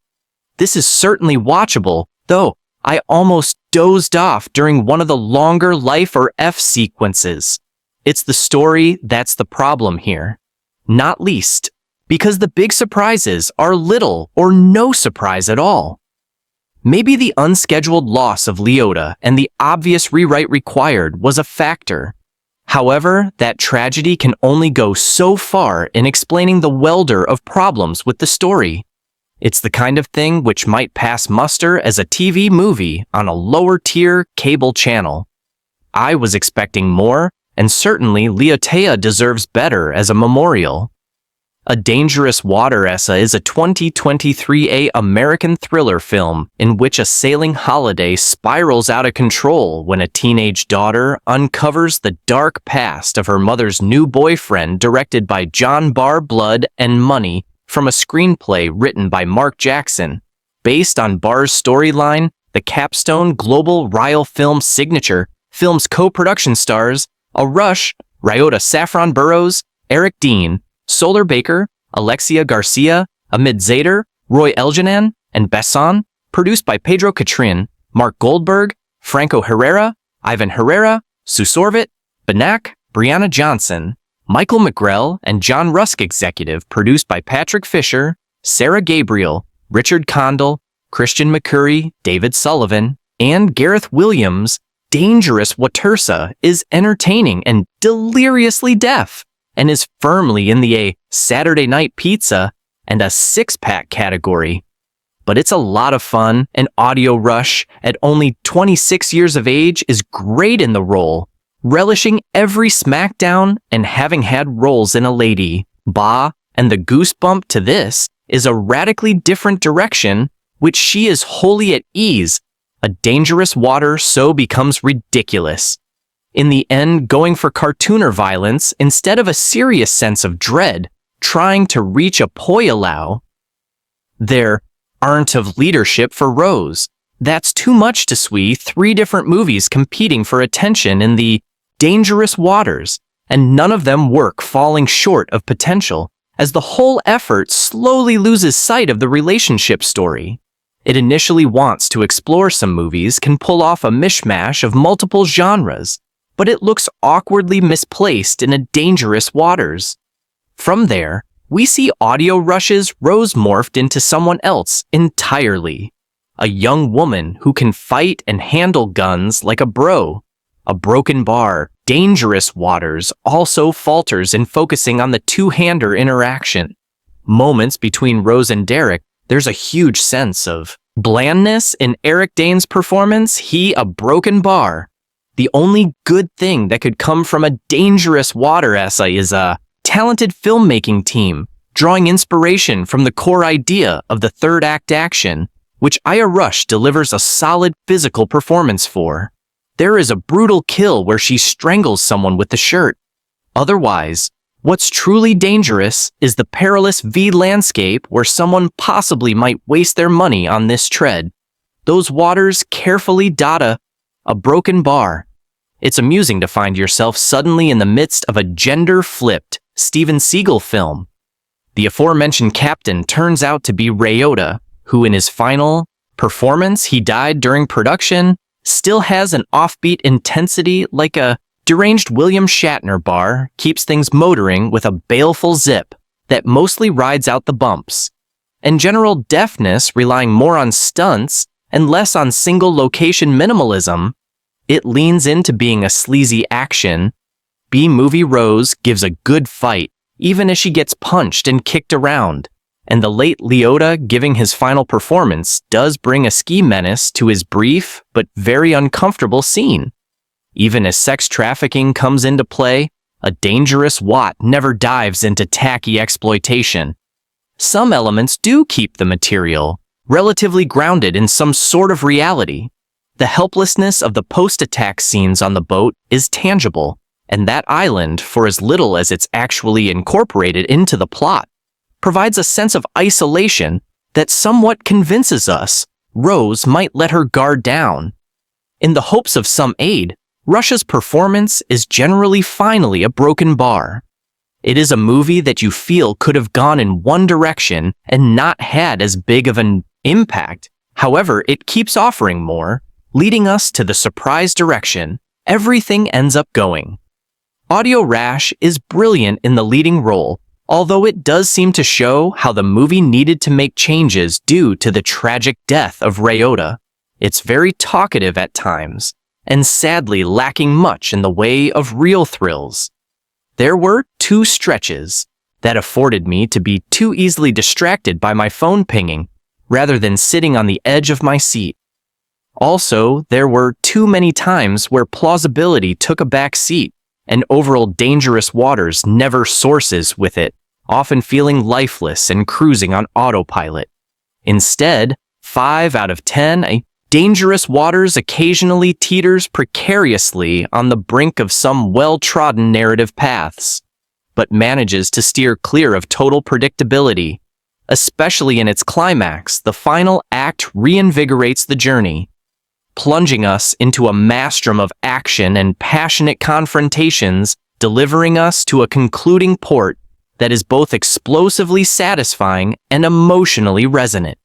This is certainly watchable, though I almost dozed off during one of the longer life or F sequences. It's the story that's the problem here. Not least, because the big surprises are little or no surprise at all. Maybe the unscheduled loss of Leota and the obvious rewrite required was a factor. However, that tragedy can only go so far in explaining the welder of problems with the story. It's the kind of thing which might pass muster as a TV movie on a lower-tier cable channel. I was expecting more, and certainly Odeya deserves better as a memorial. A Dangerous Waters is a 2023 American thriller film in which a sailing holiday spirals out of control when a teenage daughter uncovers the dark past of her mother's new boyfriend, directed by Barr. Blood and Money, from a screenplay written by Marc Jackson. Based on Barr's storyline, the capstone global Ryle film signature film's co-production stars A Rush, Ryota Saffron Burrows, Eric Dane, Solar Baker, Alexia Garcia, Amid Zader, Roy Eljanan, and Besson, produced by Pedro Catrin, Marc Goldberg, Franco Herrera, Ivan Herrera, Susorvit, Banak, Brianna Johnson, Michael McGrell, and John Rusk. Executive produced by Patrick Fisher, Sarah Gabriel, Richard Condell, Christian McCurry, David Sullivan, and Gareth Williams. Dangerous Waters is entertaining and deliriously deaf, and is firmly in the a Saturday night pizza and a six-pack category. But it's a lot of fun, and Audio Rush, at only 26 years of age, is great in the role, relishing every smackdown and having had roles in A Lady, Bah, and the goosebump to this is a radically different direction, which she is wholly at ease. A Dangerous Water so becomes ridiculous. In the end, going for cartooner violence instead of a serious sense of dread, trying to reach a poyalau. There aren't of leadership for Rose. That's too much to swee 3 different movies competing for attention in the Dangerous Waters, and none of them work, falling short of potential, as the whole effort slowly loses sight of the relationship story. It initially wants to explore some movies, can pull off a mishmash of multiple genres, but it looks awkwardly misplaced in a Dangerous Waters. From there, we see Audio Rush's Rose morphed into someone else entirely. A young woman who can fight and handle guns like a bro. A broken Barr. Dangerous Waters also falters in focusing on the two-hander interaction. Moments between Rose and Derek, there's a huge sense of blandness in Eric Dane's performance. He a broken Barr. The only good thing that could come from a Dangerous Water essay is a talented filmmaking team, drawing inspiration from the core idea of the third act action, which Aya Rush delivers a solid physical performance for. There is a brutal kill where she strangles someone with the shirt. Otherwise, what's truly dangerous is the perilous V landscape where someone possibly might waste their money on this tread. Those waters carefully dot a broken Barr. It's amusing to find yourself suddenly in the midst of a gender-flipped Steven Seagal film. The aforementioned captain turns out to be Ryota, who in his final performance, he died during production, still has an offbeat intensity like a deranged William Shatner. Barr keeps things motoring with a baleful zip that mostly rides out the bumps, and general deftness relying more on stunts and less on single-location minimalism. It leans into being a sleazy action. B-movie Rose gives a good fight, even as she gets punched and kicked around, and the late Odeya giving his final performance does bring a ski menace to his brief but very uncomfortable scene. Even as sex trafficking comes into play, a Dangerous Wat never dives into tacky exploitation. Some elements do keep the material relatively grounded in some sort of reality. The helplessness of the post-attack scenes on the boat is tangible, and that island, for as little as it's actually incorporated into the plot, provides a sense of isolation that somewhat convinces us Rose might let her guard down. In the hopes of some aid, Rush's performance is generally finally a broken Barr. It is a movie that you feel could have gone in one direction and not had as big of an impact. However, it keeps offering more, leading us to the surprise direction everything ends up going. Audio Rush is brilliant in the leading role, although it does seem to show how the movie needed to make changes due to the tragic death of Ryota. It's very talkative at times, and sadly lacking much in the way of real thrills. There were 2 stretches that afforded me to be too easily distracted by my phone pinging, rather than sitting on the edge of my seat. Also, there were too many times where plausibility took a back seat, and overall dangerous waters never sources with it, often feeling lifeless and cruising on autopilot. Instead, 5 out of 10, dangerous waters occasionally teeters precariously on the brink of some well-trodden narrative paths, but manages to steer clear of total predictability. Especially in its climax, the final act reinvigorates the journey, plunging us into a maelstrom of action and passionate confrontations, delivering us to a concluding port that is both explosively satisfying and emotionally resonant.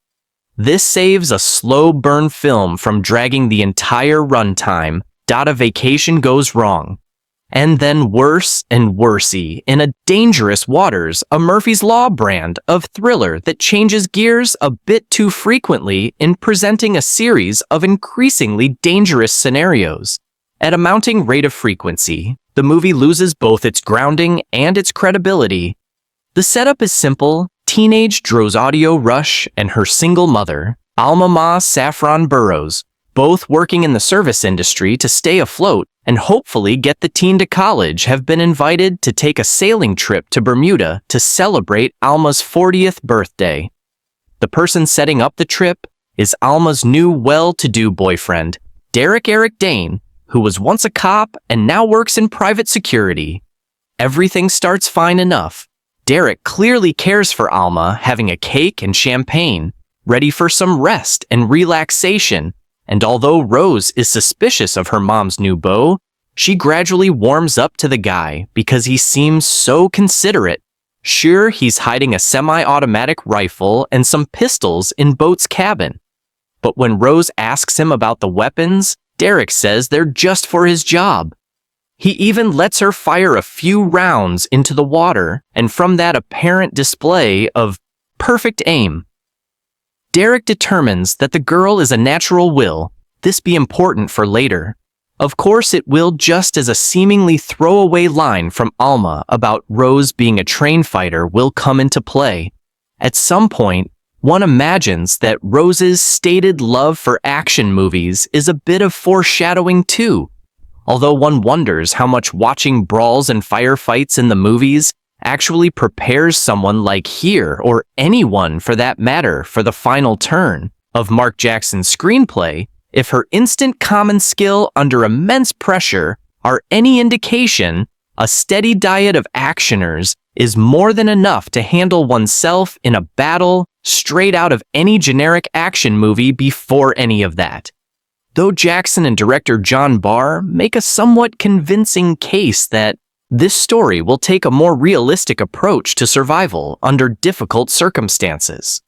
This saves a slow burn film from dragging the entire runtime. A vacation goes wrong. And then worse and worsey in a Dangerous Waters, a Murphy's Law brand of thriller that changes gears a bit too frequently in presenting a series of increasingly dangerous scenarios. At a mounting rate of frequency, the movie loses both its grounding and its credibility. The setup is simple. Teenage Dro's audio rush and her single mother, Alma Ma Saffron Burrows, both working in the service industry to stay afloat and hopefully get the teen to college, have been invited to take a sailing trip to Bermuda to celebrate Alma's 40th birthday. The person setting up the trip is Alma's new well-to-do boyfriend, Eric Dane, who was once a cop and now works in private security. Everything starts fine enough. Derek clearly cares for Alma, having a cake and champagne, ready for some rest and relaxation. And although Rose is suspicious of her mom's new beau, she gradually warms up to the guy because he seems so considerate. Sure, he's hiding a semi-automatic rifle and some pistols in Boat's cabin. But when Rose asks him about the weapons, Derek says they're just for his job. He even lets her fire a few rounds into the water, and from that apparent display of perfect aim, Derek determines that the girl is a natural will, this be important for later. Of course it will, just as a seemingly throwaway line from Alma about Rose being a train fighter will come into play. At some point, one imagines that Rose's stated love for action movies is a bit of foreshadowing too, although one wonders how much watching brawls and firefights in the movies actually prepares someone like here, or anyone for that matter, for the final turn of Marc Jackson's screenplay, if her instant common skill under immense pressure are any indication. A steady diet of actioners is more than enough to handle oneself in a battle straight out of any generic action movie before any of that. Though Jackson and director John Barr make a somewhat convincing case that this story will take a more realistic approach to survival under difficult circumstances.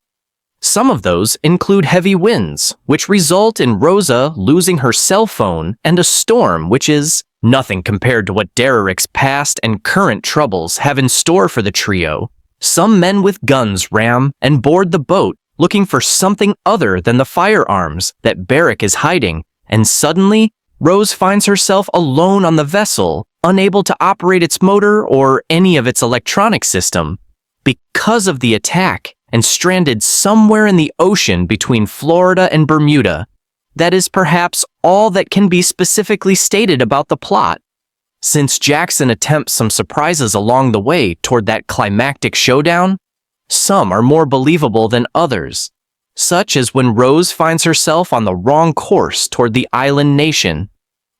Some of those include heavy winds, which result in Rosa losing her cell phone, and a storm, which is nothing compared to what Derek's past and current troubles have in store for the trio. Some men with guns ram and board the boat, looking for something other than the firearms that Barrick is hiding, and suddenly, Rose finds herself alone on the vessel, unable to operate its motor or any of its electronic system, because of the attack, and stranded somewhere in the ocean between Florida and Bermuda. That is perhaps all that can be specifically stated about the plot, since Jackson attempts some surprises along the way toward that climactic showdown. Some are more believable than others, such as when Rose finds herself on the wrong course toward the island nation,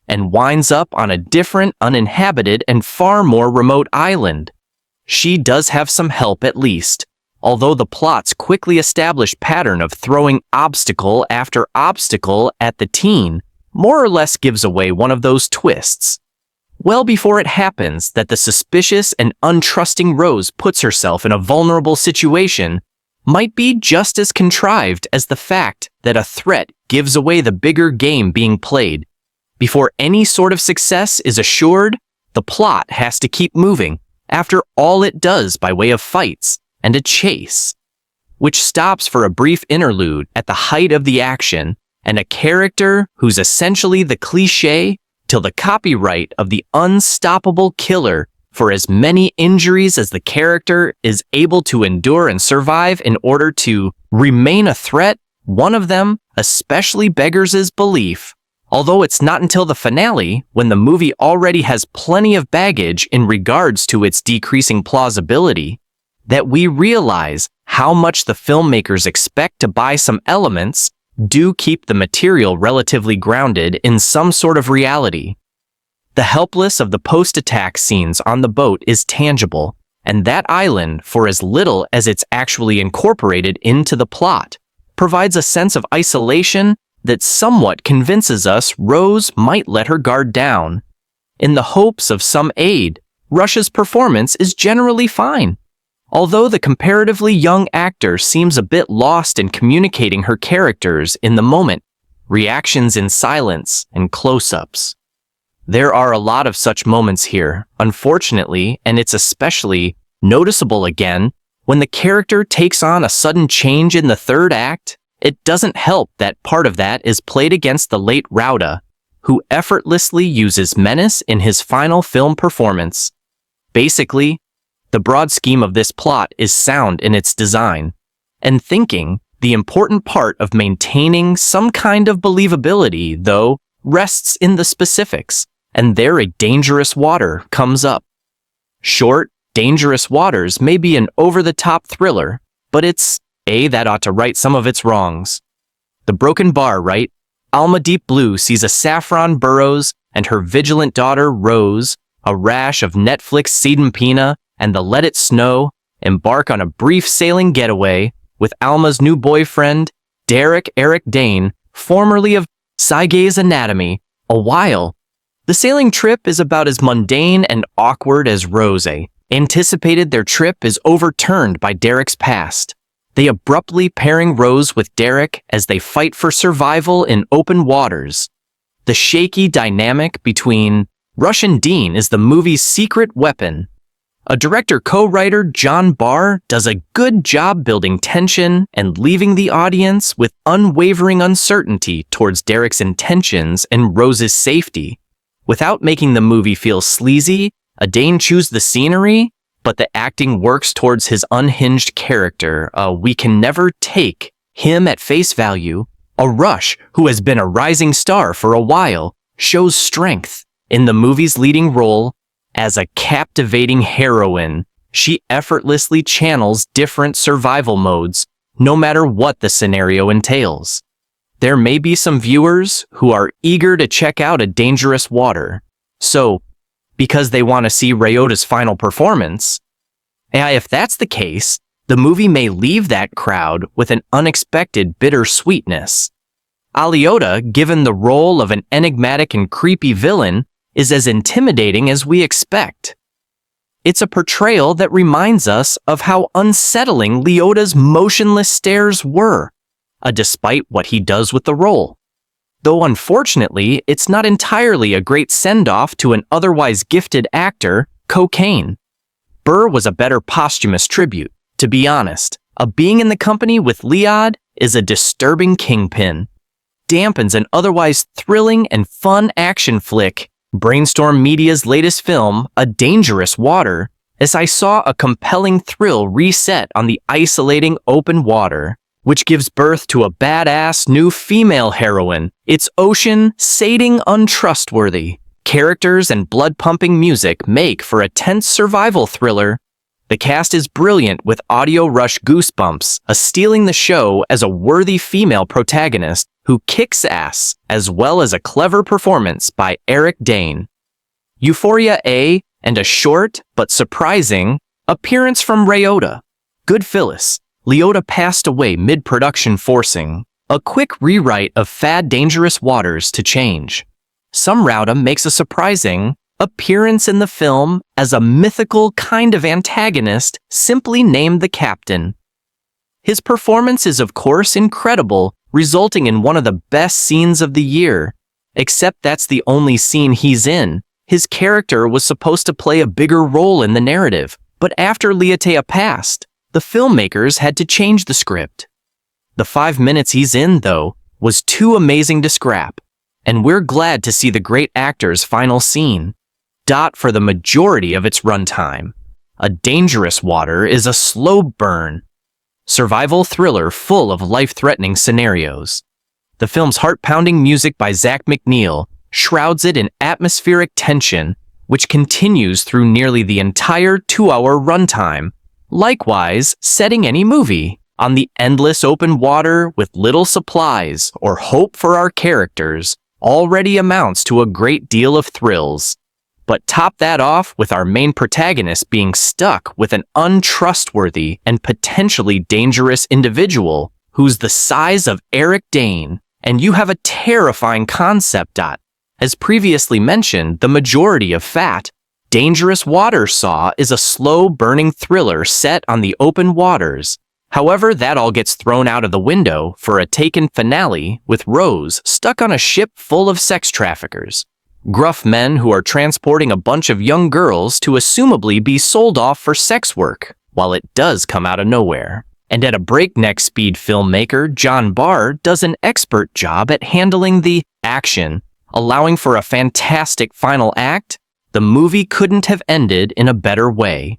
and winds up on a different, uninhabited, and far more remote island. She does have some help at least, although the plot's quickly established pattern of throwing obstacle after obstacle at the teen more or less gives away one of those twists. Well before it happens that the suspicious and untrusting Rose puts herself in a vulnerable situation might be just as contrived as the fact that a threat gives away the bigger game being played. Before any sort of success is assured, the plot has to keep moving after all it does by way of fights and a chase, which stops for a brief interlude at the height of the action and a character who's essentially the cliché till the copyright of the unstoppable killer for as many injuries as the character is able to endure and survive in order to remain a threat. One of them especially beggars his belief, although it's not until the finale, when the movie already has plenty of baggage in regards to its decreasing plausibility, that we realize how much the filmmakers expect to buy some elements do keep the material relatively grounded in some sort of reality. The helpless of the post-attack scenes on the boat is tangible, and that island, for as little as it's actually incorporated into the plot, provides a sense of isolation that somewhat convinces us Rose might let her guard down. In the hopes of some aid, Rush's performance is generally fine, although the comparatively young actor seems a bit lost in communicating her characters in the moment, reactions in silence and close-ups. There are a lot of such moments here, unfortunately, and it's especially noticeable again when the character takes on a sudden change in the third act. It doesn't help that part of that is played against the late Rauda, who effortlessly uses menace in his final film performance. Basically, the broad scheme of this plot is sound in its design, and thinking the important part of maintaining some kind of believability, though, rests in the specifics, and there a dangerous water comes up. Short, Dangerous Waters may be an over-the-top thriller, but it's that ought to right some of its wrongs. The broken Barr, right? Alma Deep Blue sees a Saffron Burrows and her vigilant daughter Rose, a rash of Netflix Sedempina and the Let It Snow, embark on a brief sailing getaway with Alma's new boyfriend, Eric Dane, formerly of Grey's Anatomy, a while. The sailing trip is about as mundane and awkward as Rose anticipated. Their trip is overturned by Derek's past. They abruptly pairing Rose with Derek as they fight for survival in open waters. The shaky dynamic between Rush and Dean is the movie's secret weapon. A director co-writer, John Barr, does a good job building tension and leaving the audience with unwavering uncertainty towards Derek's intentions and Rose's safety. Without making the movie feel sleazy, Dane chews the scenery, but the acting works towards his unhinged character. We can never take him at face value. A Rush, who has been a rising star for a while, shows strength in the movie's leading role. As a captivating heroine, she effortlessly channels different survival modes, no matter what the scenario entails. There may be some viewers who are eager to check out A Dangerous Water, so because they want to see Ryota's final performance. If that's the case, the movie may leave that crowd with an unexpected bittersweetness. Alyota, given the role of an enigmatic and creepy villain, is as intimidating as we expect. It's a portrayal that reminds us of how unsettling Lyota's motionless stares were, despite what he does with the role. Though unfortunately, it's not entirely a great send-off to an otherwise gifted actor, Cocaine. Burr was a better posthumous tribute, to be honest. Being in the company with Liad is a disturbing kingpin. Dampens an otherwise thrilling and fun action flick, Brainstorm Media's latest film, A Dangerous Water, as I saw a compelling thrill reset on the isolating open water, which gives birth to a badass new female heroine. It's ocean, sating untrustworthy. Characters and blood-pumping music make for a tense survival thriller. The cast is brilliant with Audio Rush goosebumps, stealing the show as a worthy female protagonist who kicks ass, as well as a clever performance by Eric Dane. Euphoria and a short, but surprising, appearance from Ryota. Good Phyllis. Lyota passed away mid-production, forcing a quick rewrite of Fad Dangerous Waters to change. Some Rauda makes a surprising appearance in the film as a mythical kind of antagonist simply named the Captain. His performance is of course incredible, resulting in one of the best scenes of the year. Except that's the only scene he's in. His character was supposed to play a bigger role in the narrative, but after Lyota passed, the filmmakers had to change the script. The 5 minutes he's in, though, was too amazing to scrap, and we're glad to see the great actor's final scene. For the majority of its runtime, A Dangerous Water is a slow burn survival thriller full of life-threatening scenarios. The film's heart-pounding music by Zach McNeil shrouds it in atmospheric tension, which continues through nearly the entire 2-hour runtime, likewise setting any movie on the endless open water with little supplies or hope for our characters already amounts to a great deal of thrills. But top that off with our main protagonist being stuck with an untrustworthy and potentially dangerous individual who's the size of Dane, and you have a terrifying concept. As previously mentioned, the majority of Dangerous Water Saw is a slow-burning thriller set on the open waters. However, that all gets thrown out of the window for a taken finale with Rose stuck on a ship full of sex traffickers. Gruff men who are transporting a bunch of young girls to assumably be sold off for sex work, while it does come out of nowhere. And at a breakneck speed, filmmaker John Barr does an expert job at handling the action, allowing for a fantastic final act. The movie couldn't have ended in a better way.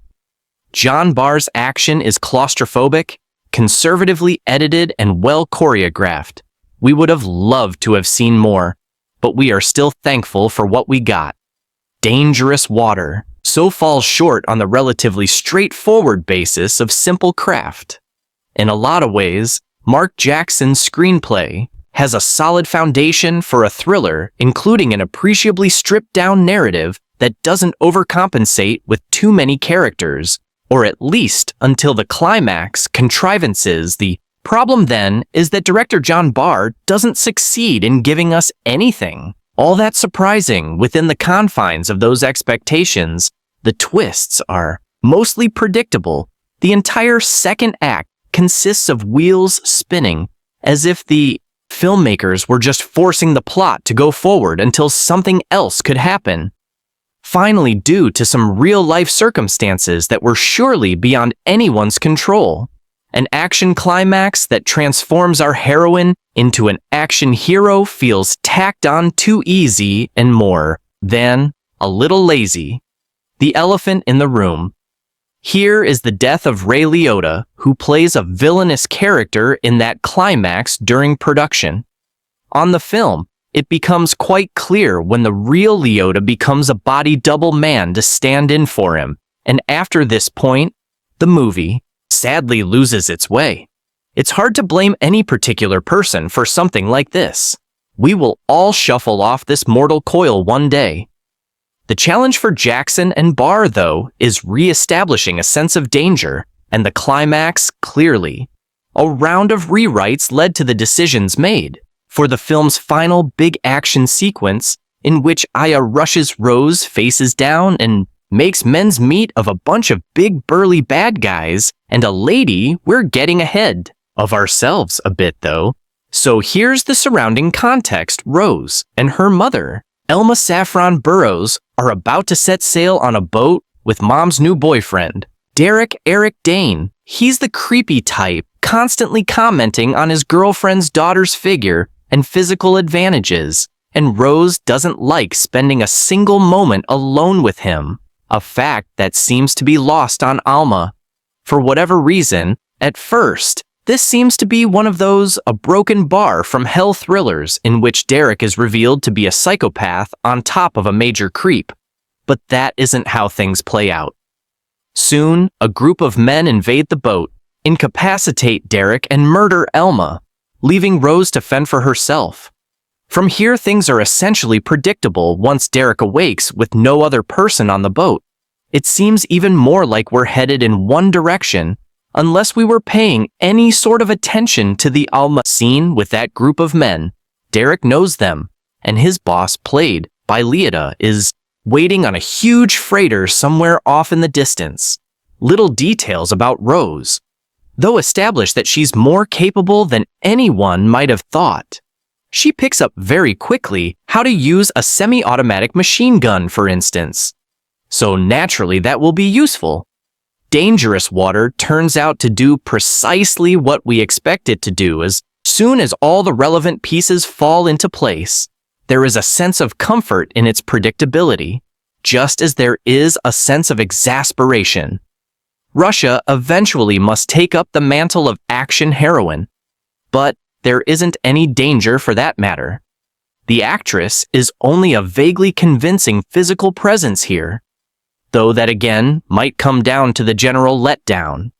John Barr's action is claustrophobic, conservatively edited, and well choreographed. We would have loved to have seen more, but we are still thankful for what we got. Dangerous Water so falls short on the relatively straightforward basis of simple craft. In a lot of ways, Marc Jackson's screenplay has a solid foundation for a thriller, including an appreciably stripped-down narrative that doesn't overcompensate with too many characters, or at least until the climax contrivances. The problem then is that director John Barr doesn't succeed in giving us anything all that surprising within the confines of those expectations. The twists are mostly predictable. The entire second act consists of wheels spinning, as if the filmmakers were just forcing the plot to go forward until something else could happen. Finally, due to some real-life circumstances that were surely beyond anyone's control, an action climax that transforms our heroine into an action hero feels tacked on too easy and more than a little lazy. The elephant in the room. Here is the death of Ray Liotta, who plays a villainous character in that climax during production. On the film, it becomes quite clear when the real Liotta becomes a body double man to stand in for him, and after this point, the movie sadly loses its way. It's hard to blame any particular person for something like this. We will all shuffle off this mortal coil one day. The challenge for Jackson and Barr, though, is re-establishing a sense of danger, and the climax clearly. A round of rewrites led to the decisions made for the film's final big action sequence, in which Aya rushes Rose faces down and makes men's meat of a bunch of big burly bad guys and a lady. We're getting ahead of ourselves a bit, though. So here's the surrounding context. Rose and her mother, Elma Saffron Burrows, are about to set sail on a boat with mom's new boyfriend, Eric Dane. He's the creepy type, constantly commenting on his girlfriend's daughter's figure and physical advantages, and Rose doesn't like spending a single moment alone with him, a fact that seems to be lost on Alma. For whatever reason, at first, this seems to be one of those a broken bar from hell thrillers in which Derek is revealed to be a psychopath on top of a major creep. But that isn't how things play out. Soon, a group of men invade the boat, incapacitate Derek, and murder Elma, leaving Rose to fend for herself. From here, things are essentially predictable once Derek awakes with no other person on the boat. It seems even more like we're headed in one direction, unless we were paying any sort of attention to the Alma scene with that group of men. Derek knows them, and his boss, played by Liotta, is waiting on a huge freighter somewhere off in the distance. Little details about Rose, though establish that she's more capable than anyone might have thought. She picks up very quickly how to use a semi-automatic machine gun, for instance. So naturally that will be useful. Dangerous Water turns out to do precisely what we expect it to do, as Soon as all the relevant pieces fall into place, there is a sense of comfort in its predictability, just as there is a sense of exasperation. Russia eventually must take up the mantle of action heroine, but there isn't any danger for that matter. The actress is only a vaguely convincing physical presence here, though that again might come down to the general letdown.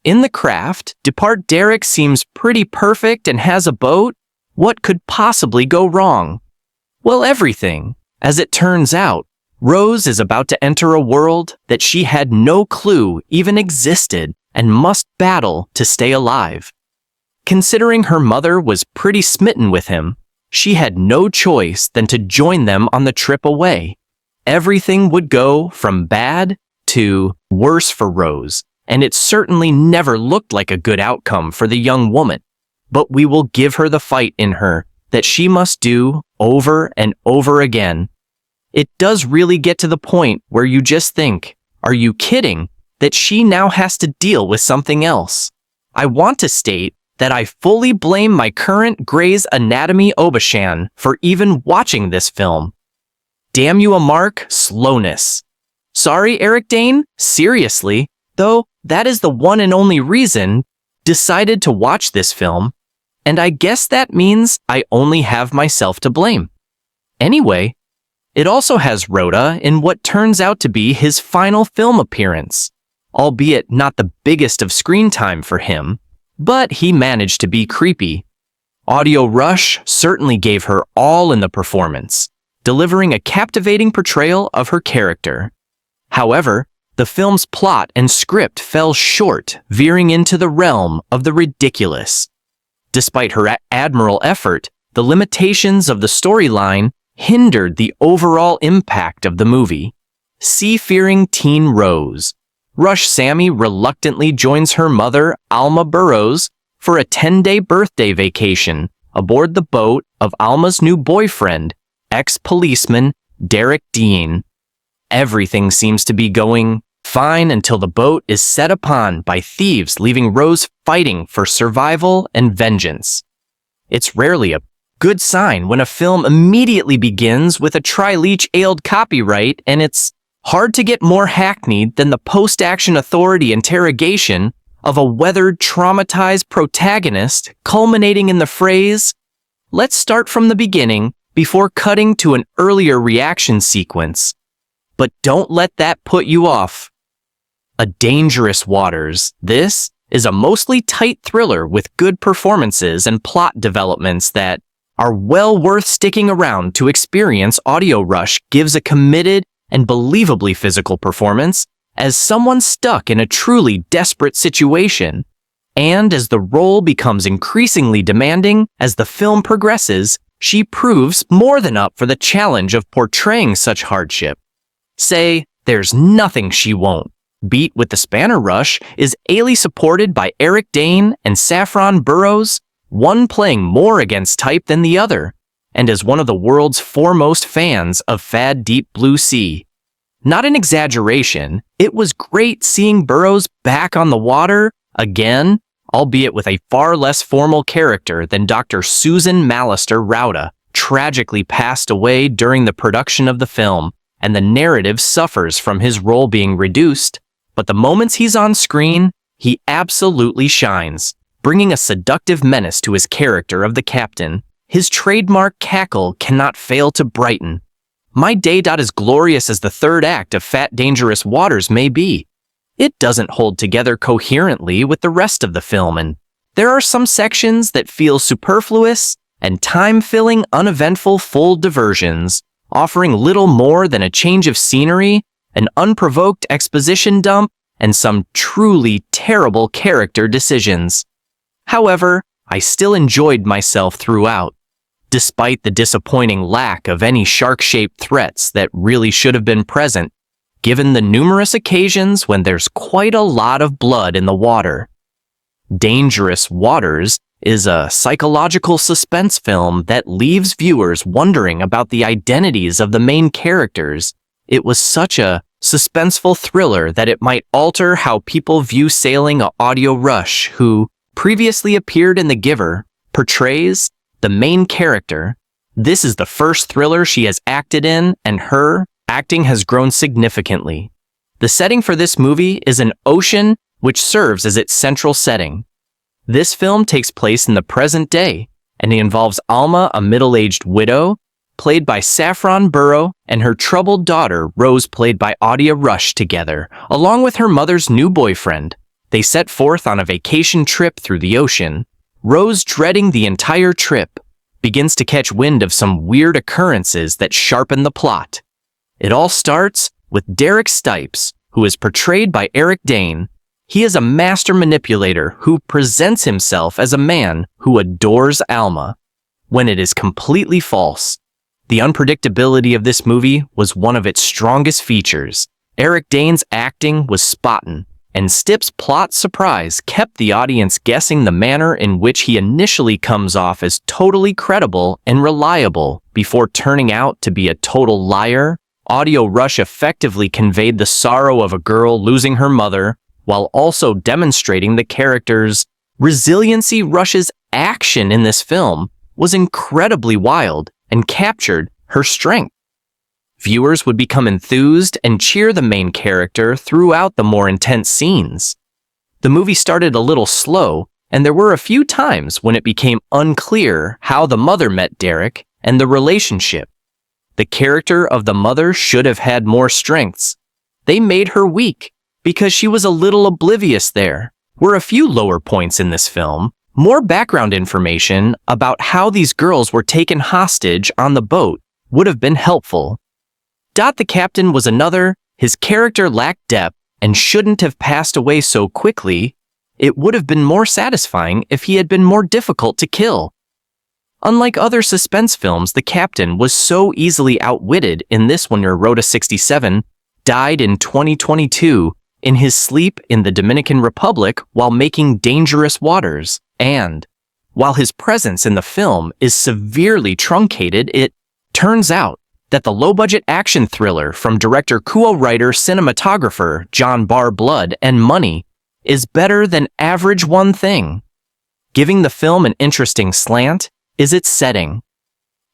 In The Craft, Depart Derek seems pretty perfect and has a boat. What could possibly go wrong? Well, everything. As it turns out, Rose is about to enter a world that she had no clue even existed and must battle to stay alive. Considering her mother was pretty smitten with him, she had no choice than to join them on the trip away. Everything would go from bad to worse for Rose, and it certainly never looked like a good outcome for the young woman. But we will give her the fight in her that she must do over and over again. It does really get to the point where you just think, are you kidding, that she now has to deal with something else? I want to state that I fully blame my current Grey's Anatomy Obashan for even watching this film. Damn you a Marc, slowness. Sorry, Eric Dane, seriously, though that is the one and only reason decided to watch this film, and I guess that means I only have myself to blame. Anyway, it also has Rhoda in what turns out to be his final film appearance, albeit not the biggest of screen time for him, but he managed to be creepy. Audio Rush certainly gave her all in the performance, delivering a captivating portrayal of her character. However, the film's plot and script fell short, veering into the realm of the ridiculous. Despite her admirable effort, the limitations of the storyline hindered the overall impact of the movie. Sea-fearing teen Rose. Rush Sammy reluctantly joins her mother, Alma Burrows, for a 10-day birthday vacation aboard the boat of Alma's new boyfriend, ex-policeman Derek Dane. Everything seems to be going fine until the boat is set upon by thieves, leaving Rose fighting for survival and vengeance. It's rarely a good sign when a film immediately begins with a Tri-Leech-ailed copyright, and it's hard to get more hackneyed than the post-action authority interrogation of a weathered, traumatized protagonist, culminating in the phrase, "Let's start from the beginning," before cutting to an earlier reaction sequence. But don't let that put you off. A Dangerous Waters. This is a mostly tight thriller with good performances and plot developments that are well worth sticking around to experience. Audio Rush gives a committed and believably physical performance as someone stuck in a truly desperate situation. And as the role becomes increasingly demanding as the film progresses, she proves more than up for the challenge of portraying such hardship. Say, there's nothing she won't beat. With the Spanner Rush is ably supported by Eric Dane and Saffron Burrows, one playing more against type than the other, and as one of the world's foremost fans of fad Deep Blue Sea. Not an exaggeration, it was great seeing Burrows back on the water again, albeit with a far less formal character than Dr. Susan Mallister Rauda, tragically passed away during the production of the film, and the narrative suffers from his role being reduced, but the moments he's on screen, he absolutely shines, bringing a seductive menace to his character of the captain. His trademark cackle cannot fail to brighten my day. As glorious as the third act of Fat Dangerous Waters may be, it doesn't hold together coherently with the rest of the film, and there are some sections that feel superfluous and time-filling, uneventful full diversions, offering little more than a change of scenery, an unprovoked exposition dump, and some truly terrible character decisions. However, I still enjoyed myself throughout, despite the disappointing lack of any shark-shaped threats that really should have been present, given the numerous occasions when there's quite a lot of blood in the water. Dangerous Waters is a psychological suspense film that leaves viewers wondering about the identities of the main characters. It was such a suspenseful thriller that it might alter how people view sailing. Audio Rush, who previously appeared in The Giver, portrays the main character. This is the first thriller she has acted in, and her acting has grown significantly. The setting for this movie is an ocean, which serves as its central setting. This film takes place in the present day, and it involves Alma, a middle-aged widow, played by Saffron Burrows, and her troubled daughter, Rose, played by Odeya Rush, together, along with her mother's new boyfriend. They set forth on a vacation trip through the ocean. Rose, dreading the entire trip, begins to catch wind of some weird occurrences that sharpen the plot. It all starts with Derek Stipes, who is portrayed by Dane. He is a master manipulator who presents himself as a man who adores Alma, when it is completely false. The unpredictability of this movie was one of its strongest features. Dane's acting was spot on, and Stips' plot surprise kept the audience guessing the manner in which he initially comes off as totally credible and reliable before turning out to be a total liar. Odeya Rush effectively conveyed the sorrow of a girl losing her mother, while also demonstrating the character's resiliency. Rush's action in this film was incredibly wild and captured her strength. Viewers would become enthused and cheer the main character throughout the more intense scenes. The movie started a little slow, and there were a few times when it became unclear how the mother met Derek and the relationship. The character of the mother should have had more strengths. They made her weak because she was a little oblivious. There were a few lower points in this film. More background information about how these girls were taken hostage on the boat would have been helpful. The captain was another. His character lacked depth and shouldn't have passed away so quickly. It would have been more satisfying if he had been more difficult to kill. Unlike other suspense films, the captain was so easily outwitted. In this one, Rhoda 67 died in 2022 in his sleep in the Dominican Republic while making Dangerous Waters, and while his presence in the film is severely truncated, it turns out that the low-budget action thriller from director, co-writer, cinematographer John Barr, Blood and Money, is better than average. One thing giving the film an interesting slant is its setting.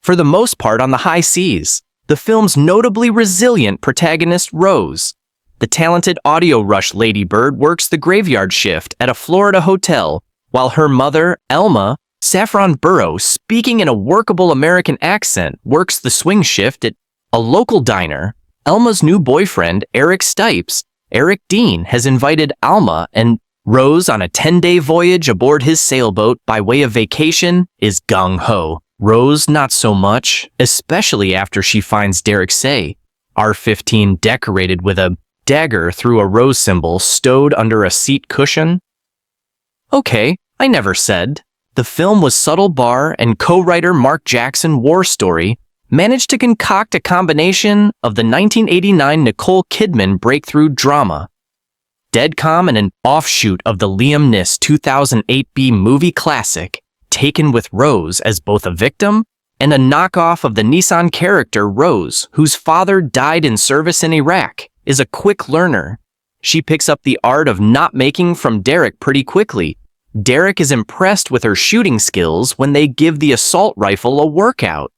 For the most part on the high seas, the film's notably resilient protagonist, Rose, the talented Odeya Rush Lady Bird, works the graveyard shift at a Florida hotel, while her mother, Alma, Saffron Burrows, speaking in a workable American accent, works the swing shift at a local diner. Alma's new boyfriend, Stipes, Dane, has invited Alma and Rose on a 10-day voyage aboard his sailboat by way of vacation. Is gung-ho. Rose not so much, especially after she finds Derek's AR-15 decorated with a dagger through a rose symbol stowed under a seat cushion. Okay, I never said. The film was subtle. Barr and co-writer Marc Jackson War Story managed to concoct a combination of the 1989 Nicole Kidman breakthrough drama Deadcom and an offshoot of the Liam Neeson 2008 B-movie classic, Taken, with Rose as both a victim and a knockoff of the Nissan character. Rose, whose father died in service in Iraq, is a quick learner. She picks up the art of not making from Derek pretty quickly. Derek is impressed with her shooting skills when they give the assault rifle a workout.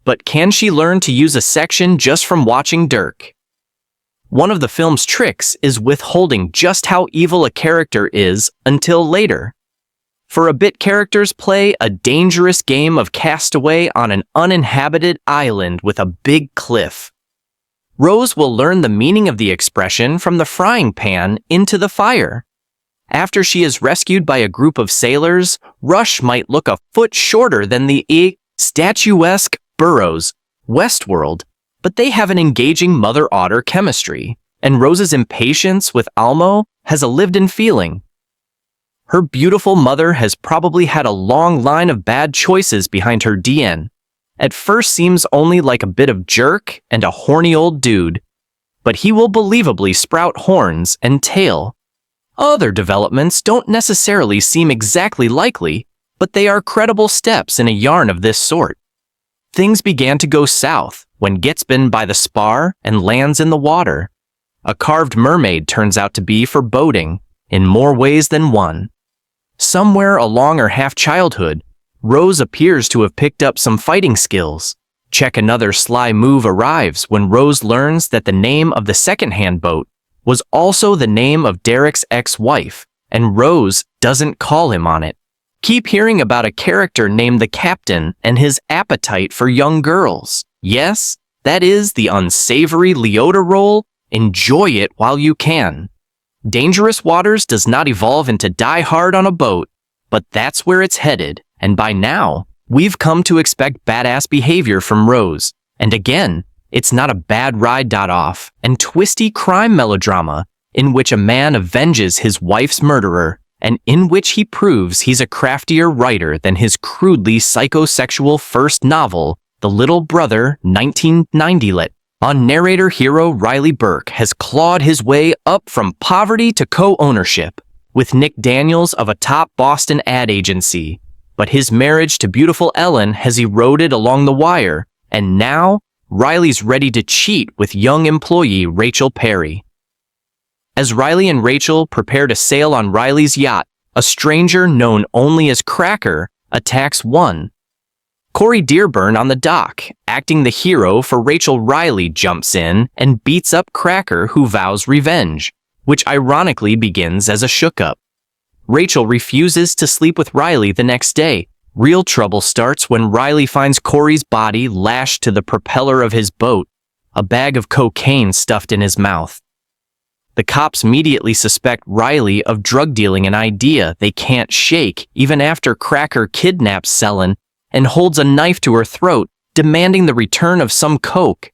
But can she learn to use a section just from watching Dirk? One of the film's tricks is withholding just how evil a character is until later. For a bit, characters play a dangerous game of castaway on an uninhabited island with a big cliff. Rose will learn the meaning of the expression from the frying pan into the fire. After she is rescued by a group of sailors, Rush might look a foot shorter than the statuesque Burrows, Westworld, but they have an engaging mother-otter chemistry, and Rose's impatience with Alma has a lived-in feeling. Her beautiful mother has probably had a long line of bad choices behind her. DN at first seems only like a bit of jerk and a horny old dude, but he will believably sprout horns and tail. Other developments don't necessarily seem exactly likely, but they are credible steps in a yarn of this sort. Things began to go south when gets bitten by the spar and lands in the water. A carved mermaid turns out to be foreboding in more ways than one. Somewhere along her half-childhood, Rose appears to have picked up some fighting skills. Check another sly move arrives when Rose learns that the name of the second-hand boat was also the name of Derek's ex-wife, and Rose doesn't call him on it. Keep hearing about a character named the Captain and his appetite for young girls. Yes, that is the unsavory Leota role. Enjoy it while you can. Dangerous Waters does not evolve into Die Hard on a boat, but that's where it's headed, and by now, we've come to expect badass behavior from Rose. And again, it's not a bad ride-off and twisty crime melodrama in which a man avenges his wife's murderer and in which he proves he's a craftier writer than his crudely psychosexual first novel, The Little Brother, 1990-lit. On narrator hero Riley Burke has clawed his way up from poverty to co-ownership with Nick Daniels of a top Boston ad agency, but his marriage to beautiful Ellen has eroded along the wire, and now Riley's ready to cheat with young employee Rachel Perry. As Riley and Rachel prepare to sail on Riley's yacht, a stranger known only as Cracker attacks one. Corey Dearburn on the dock, acting the hero for Rachel Riley, jumps in and beats up Cracker, who vows revenge, which ironically begins as a shook-up. Rachel refuses to sleep with Riley the next day. Real trouble starts when Riley finds Corey's body lashed to the propeller of his boat, a bag of cocaine stuffed in his mouth. The cops immediately suspect Riley of drug dealing, an idea they can't shake even after Cracker kidnaps Ellen and holds a knife to her throat, demanding the return of some coke.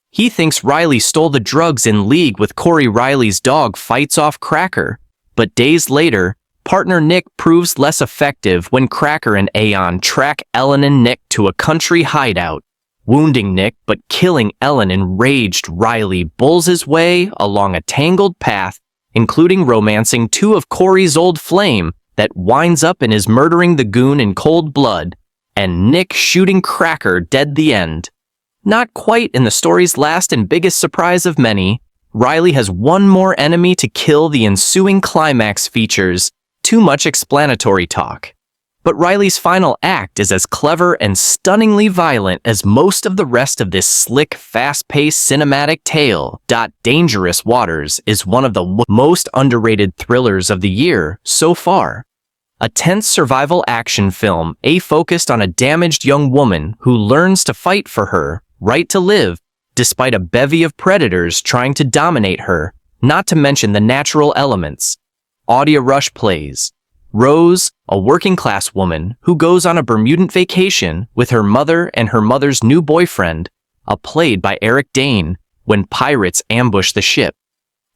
He thinks Riley stole the drugs in league with Corey. Riley's dog fights off Cracker, but days later, partner Nick proves less effective when Cracker and Aeon track Ellen and Nick to a country hideout. Wounding Nick but killing Ellen, enraged Riley bulls his way along a tangled path, including romancing two of Corey's old flame that winds up in his murdering the goon in cold blood, and Nick shooting Cracker dead the end. Not quite in the story's last and biggest surprise of many, Riley has one more enemy to kill. The ensuing climax features too much explanatory talk. But Riley's final act is as clever and stunningly violent as most of the rest of this slick, fast-paced cinematic tale. Dangerous Waters is one of the most underrated thrillers of the year so far. A tense survival action film, focused on a damaged young woman who learns to fight for her right to live, despite a bevy of predators trying to dominate her, not to mention the natural elements. Odeya Rush plays Rose, a working-class woman who goes on a Bermudan vacation with her mother and her mother's new boyfriend, played by Dane, when pirates ambush the ship.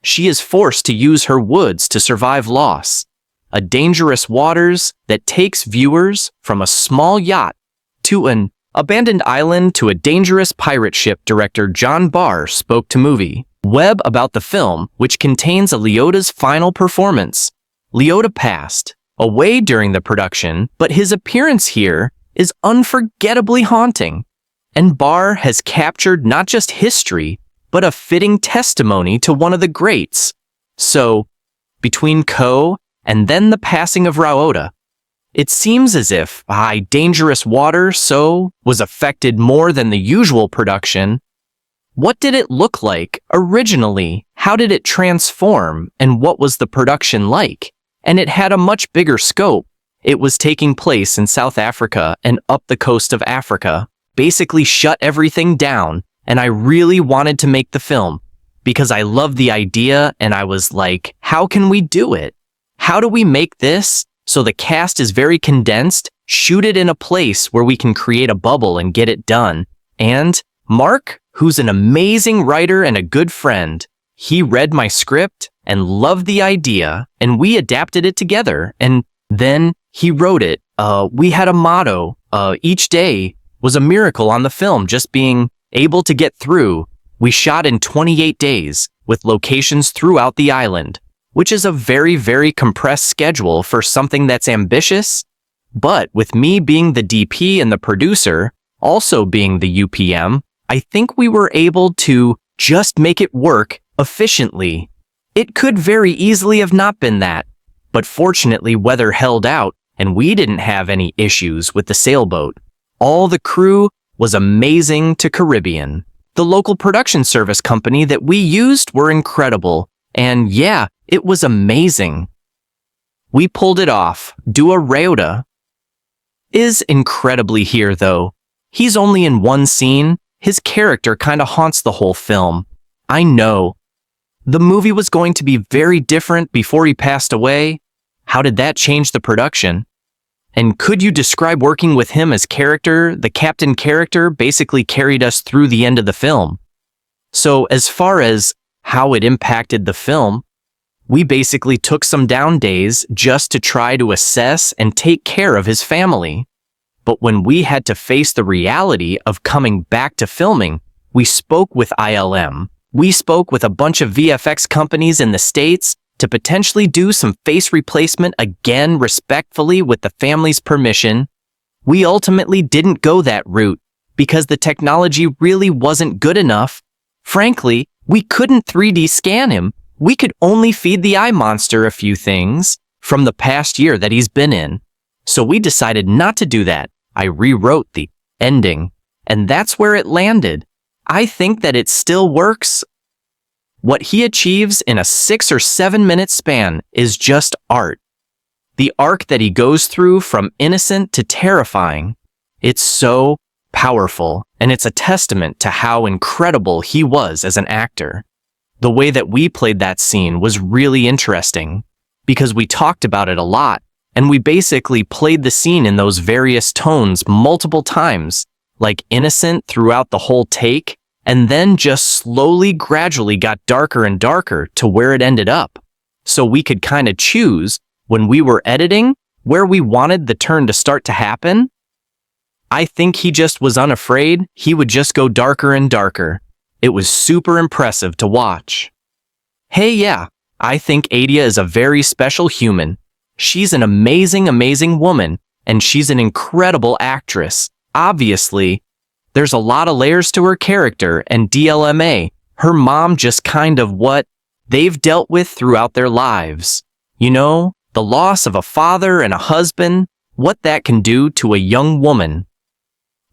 She is forced to use her woods to survive loss. A Dangerous Waters that takes viewers from a small yacht to an abandoned island to a dangerous pirate ship. Director John Barr spoke to Movie Web about the film, which contains a Leota's final performance. Leota passed away during the production, but his appearance here is unforgettably haunting. And Barr has captured not just history, but a fitting testimony to one of the greats. So, between Ko and then the passing of Leota, it seems as if Dangerous Water was affected more than the usual production. What did it look like originally? How did it transform? And what was the production like? And it had a much bigger scope. It was taking place in South Africa and up the coast of Africa. Basically shut everything down, and I really wanted to make the film because I loved the idea, and I was like, how can we do it? How do we make this so the cast is very condensed, shoot it in a place where we can create a bubble and get it done? And Marc, who's an amazing writer and a good friend, he read my script and loved the idea, and we adapted it together, and then he wrote it. We had a motto, each day was a miracle on the film, just being able to get through. We shot in 28 days, with locations throughout the island, which is a very, very compressed schedule for something that's ambitious. But with me being the DP and the producer, also being the UPM, I think we were able to just make it work efficiently. It could very easily have not been that, but fortunately weather held out, and we didn't have any issues with the sailboat. All the crew was amazing to Caribbean. The local production service company that we used were incredible, and yeah, it was amazing. We pulled it off. Dua Rayota is incredibly here, though. He's only in one scene. His character kinda haunts the whole film. I know. The movie was going to be very different before he passed away. How did that change the production? And could you describe working with him as character? The captain character basically carried us through the end of the film. So as far as how it impacted the film, we basically took some down days just to try to assess and take care of his family. But when we had to face the reality of coming back to filming, we spoke with ILM. We spoke with a bunch of VFX companies in the States to potentially do some face replacement again respectfully with the family's permission. We ultimately didn't go that route because the technology really wasn't good enough. Frankly, we couldn't 3D scan him. We could only feed the eye monster a few things from the past year that he's been in. So we decided not to do that. I rewrote the ending, and that's where it landed. I think that it still works. What he achieves in a 6 or 7 minute span is just art. The arc that he goes through from innocent to terrifying, it's so powerful, and it's a testament to how incredible he was as an actor. The way that we played that scene was really interesting, because we talked about it a lot, and we basically played the scene in those various tones multiple times, like innocent throughout the whole take, and then just slowly, gradually got darker and darker to where it ended up. So we could kind of choose, when we were editing, where we wanted the turn to start to happen. I think he just was unafraid. He would just go darker and darker. It was super impressive to watch. Hey, yeah, I think Odeya is a very special human. She's an amazing, amazing woman, and she's an incredible actress. Obviously, there's a lot of layers to her character, and DLMA, her mom, just kind of what they've dealt with throughout their lives. You know, the loss of a father and a husband, what that can do to a young woman.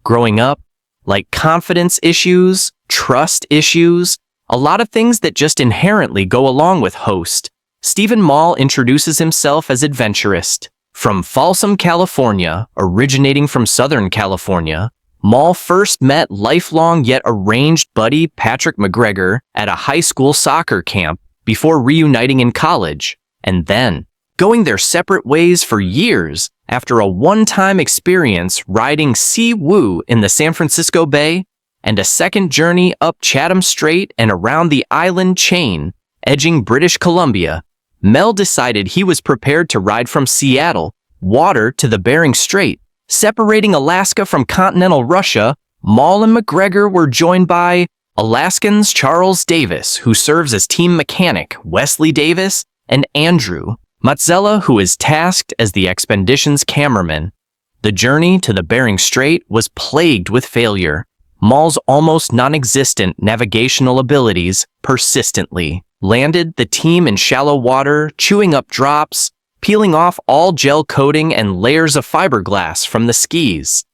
Growing up, like confidence issues, trust issues, a lot of things that just inherently go along with host. Stephen Mall introduces himself as adventurist. From Folsom, California, originating from Southern California, Mall first met lifelong yet estranged buddy Patrick McGregor at a high school soccer camp before reuniting in college, and then going their separate ways for years after a one-time experience riding Sea Woo in the San Francisco Bay and a second journey up Chatham Strait and around the island chain, edging British Columbia. Mel decided he was prepared to ride from Seattle water to the Bering Strait, separating Alaska from continental Russia. Mall and McGregor were joined by Alaskans Charles Davis, who serves as team mechanic, Wesley Davis, and Andrew Matzella, who is tasked as the expedition's cameraman. The journey to the Bering Strait was plagued with failure. Mall's almost non-existent navigational abilities persistently landed the team in shallow water, chewing up drops, peeling off all gel coating and layers of fiberglass from the skis,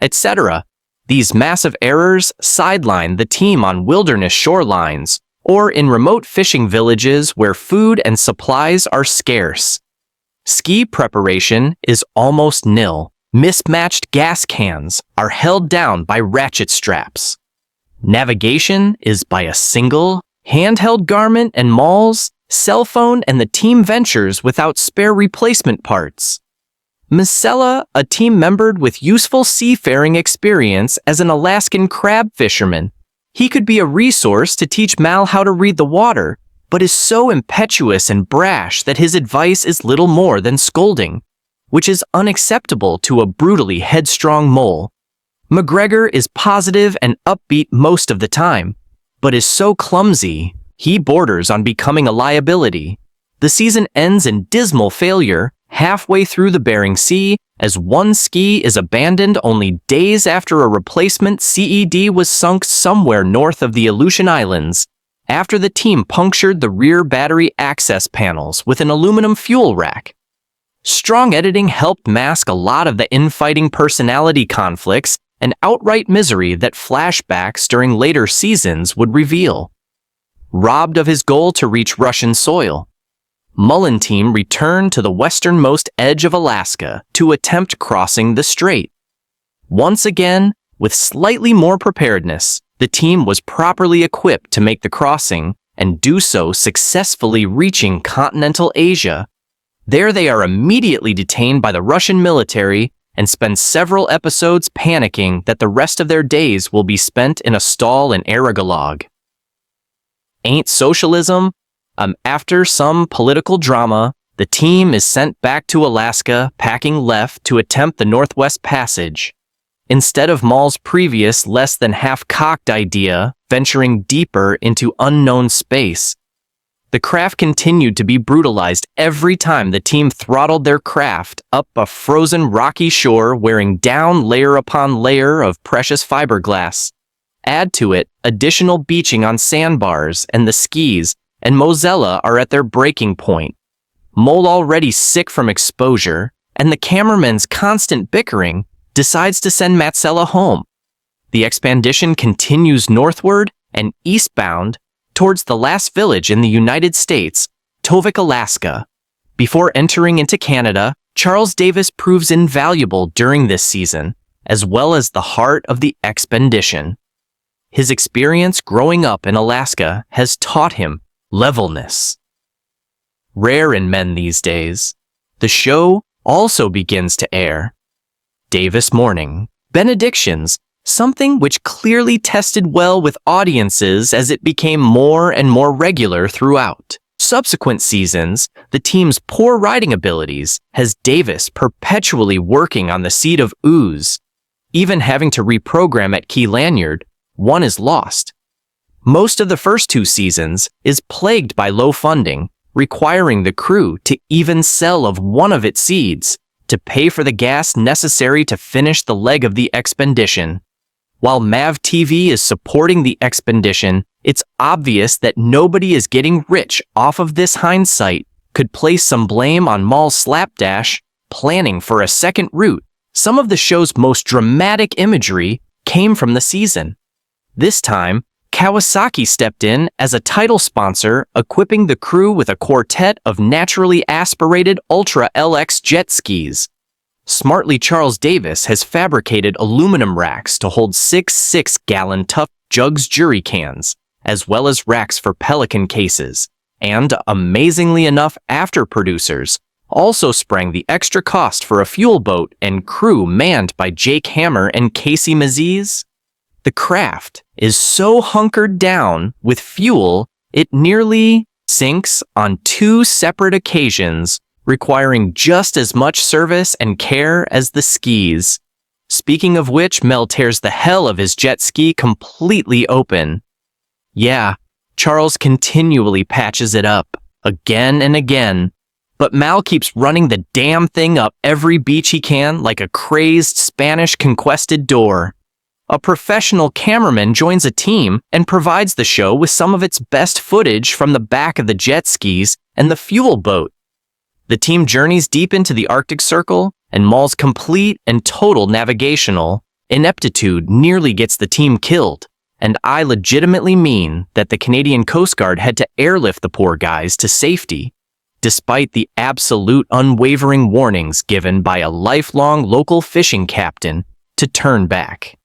etc. These massive errors sideline the team on wilderness shorelines or in remote fishing villages where food and supplies are scarce. Ski preparation is almost nil. Mismatched gas cans are held down by ratchet straps. Navigation is by a single, handheld garment, and Mall's cell phone and the team ventures without spare replacement parts. Matzella, a team member with useful seafaring experience as an Alaskan crab fisherman. He could be a resource to teach Mal how to read the water, but is so impetuous and brash that his advice is little more than scolding, which is unacceptable to a brutally headstrong mole. McGregor is positive and upbeat most of the time, but is so clumsy, he borders on becoming a liability. The season ends in dismal failure halfway through the Bering Sea as one ski is abandoned only days after a replacement CED was sunk somewhere north of the Aleutian Islands, after the team punctured the rear battery access panels with an aluminum fuel rack. Strong editing helped mask a lot of the infighting personality conflicts and outright misery that flashbacks during later seasons would reveal. Robbed of his goal to reach Russian soil, Mullen team returned to the westernmost edge of Alaska to attempt crossing the strait. Once again, with slightly more preparedness, the team was properly equipped to make the crossing and do so successfully, reaching continental Asia. There they are immediately detained by the Russian military and spend several episodes panicking that the rest of their days will be spent in a stall in Aragalog. Ain't socialism? After some political drama, the team is sent back to Alaska, packing left to attempt the Northwest Passage. Instead of Maul's previous less than half-cocked idea, venturing deeper into unknown space, the craft continued to be brutalized every time the team throttled their craft up a frozen rocky shore, wearing down layer upon layer of precious fiberglass. Add to it additional beaching on sandbars, and the skis and Mozilla are at their breaking point. Mole, already sick from exposure, and the cameraman's constant bickering, decides to send Matsela home. The expedition continues northward and eastbound towards the last village in the United States, Tovik, Alaska. Before entering into Canada, Charles Davis proves invaluable during this season, as well as the heart of the expedition. His experience growing up in Alaska has taught him levelness. Rare in men these days, the show also begins to air. Davis Morning Benedictions, something which clearly tested well with audiences as it became more and more regular throughout subsequent seasons. The team's poor writing abilities has Davis perpetually working on the seed of ooze. Even having to reprogram at Key Lanyard, one is lost. Most of the first two seasons is plagued by low funding, requiring the crew to even sell of one of its seeds to pay for the gas necessary to finish the leg of the expedition. While MAV TV is supporting the expedition, it's obvious that nobody is getting rich off of this. Hindsight could place some blame on Maul's slapdash planning for a second route. Some of the show's most dramatic imagery came from the season. This time, Kawasaki stepped in as a title sponsor, equipping the crew with a quartet of naturally aspirated Ultra LX jet skis. Smartly, Charles Davis has fabricated aluminum racks to hold 6 6-gallon tough jugs jury cans, as well as racks for Pelican cases. And, amazingly enough, after producers also sprang the extra cost for a fuel boat and crew manned by Jake Hammer and Casey Maziz. The craft is so hunkered down with fuel, it nearly sinks on 2 separate occasions, requiring just as much service and care as the skis. Speaking of which, Mel tears the hell of his jet ski completely open. Yeah, Charles continually patches it up, again and again, but Mal keeps running the damn thing up every beach he can like a crazed Spanish conquested door. A professional cameraman joins a team and provides the show with some of its best footage from the back of the jet skis and the fuel boat. The team journeys deep into the Arctic Circle, and Maul's complete and total navigational ineptitude nearly gets the team killed, and I legitimately mean that the Canadian Coast Guard had to airlift the poor guys to safety, despite the absolute unwavering warnings given by a lifelong local fishing captain to turn back.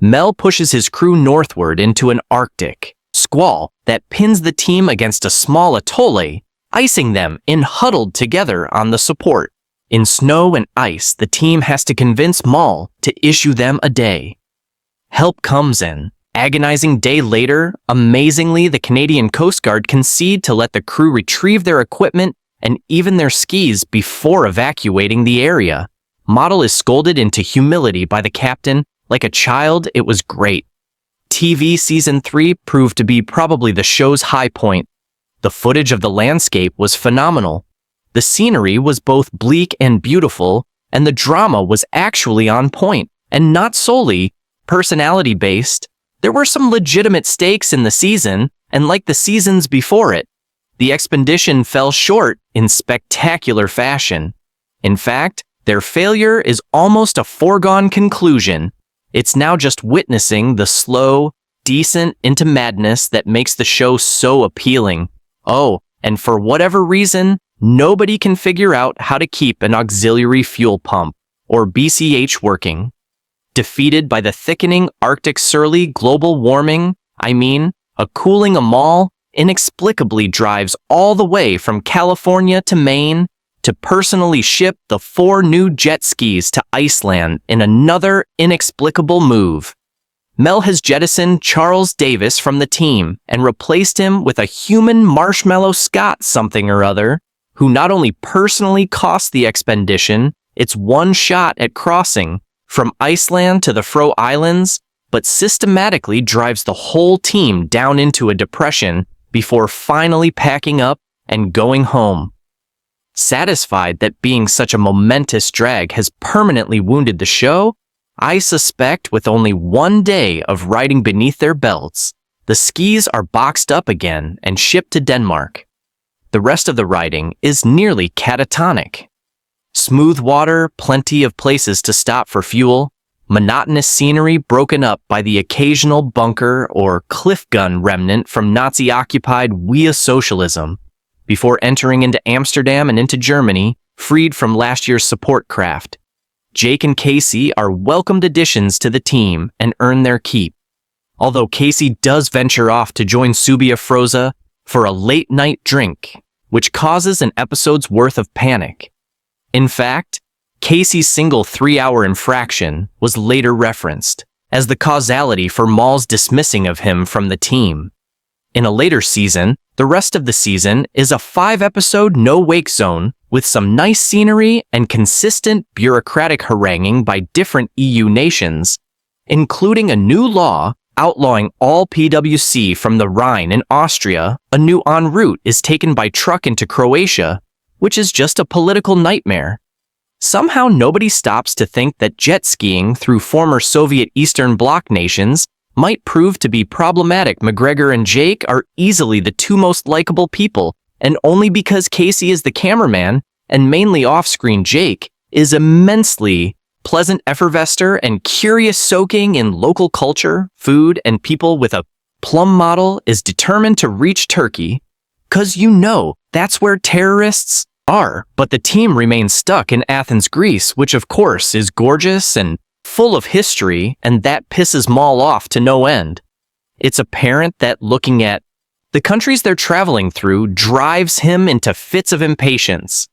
Mel pushes his crew northward into an Arctic squall that pins the team against a small atoll, icing them in huddled together on the support. In snow and ice, the team has to convince Maul to issue them a day. Help comes in. Agonizing day later, amazingly, the Canadian Coast Guard concede to let the crew retrieve their equipment and even their skis before evacuating the area. Model is scolded into humility by the captain. Like a child, it was great. TV Season 3 proved to be probably the show's high point. The footage of the landscape was phenomenal. The scenery was both bleak and beautiful, and the drama was actually on point, and not solely personality-based. There were some legitimate stakes in the season, and like the seasons before it, the expedition fell short in spectacular fashion. In fact, their failure is almost a foregone conclusion. It's now just witnessing the slow, descent into madness that makes the show so appealing. Oh, and for whatever reason, nobody can figure out how to keep an auxiliary fuel pump, or BCH, working. Defeated by the thickening Arctic surly global warming, a cooling Amal inexplicably drives all the way from California to Maine to personally ship the 4 new jet skis to Iceland in another inexplicable move. Mel has jettisoned Charles Davis from the team and replaced him with a human marshmallow Scott something or other, who not only personally cost the expedition its one shot at crossing from Iceland to the Faroe Islands, but systematically drives the whole team down into a depression before finally packing up and going home. Satisfied that being such a momentous drag has permanently wounded the show, I suspect with only 1 day of riding beneath their belts, the skis are boxed up again and shipped to Denmark. The rest of the riding is nearly catatonic. Smooth water, plenty of places to stop for fuel, monotonous scenery broken up by the occasional bunker or cliff gun remnant from Nazi-occupied Wea socialism, before entering into Amsterdam and into Germany, freed from last year's support craft. Jake and Casey are welcomed additions to the team and earn their keep. Although Casey does venture off to join Subia Froza for a late-night drink, which causes an episode's worth of panic. In fact, Casey's single 3-hour infraction was later referenced as the causality for Maul's dismissing of him from the team. In a later season, the rest of the season is a 5-episode no-wake zone with some nice scenery and consistent bureaucratic haranguing by different EU nations, including a new law outlawing all PWC from the Rhine in Austria. A new en route is taken by truck into Croatia, which is just a political nightmare. Somehow nobody stops to think that jet skiing through former Soviet Eastern Bloc nations might prove to be problematic. McGregor and Jake are easily the 2 most likable people, and only because Casey is the cameraman and mainly off-screen Jake is immensely pleasant effervescer and curious soaking in local culture, food, and people with a plum model is determined to reach Turkey, 'cause that's where terrorists are. But the team remains stuck in Athens, Greece, which of course is gorgeous and full of history, and that pisses Maul off to no end. It's apparent that looking at the countries they're traveling through drives him into fits of impatience.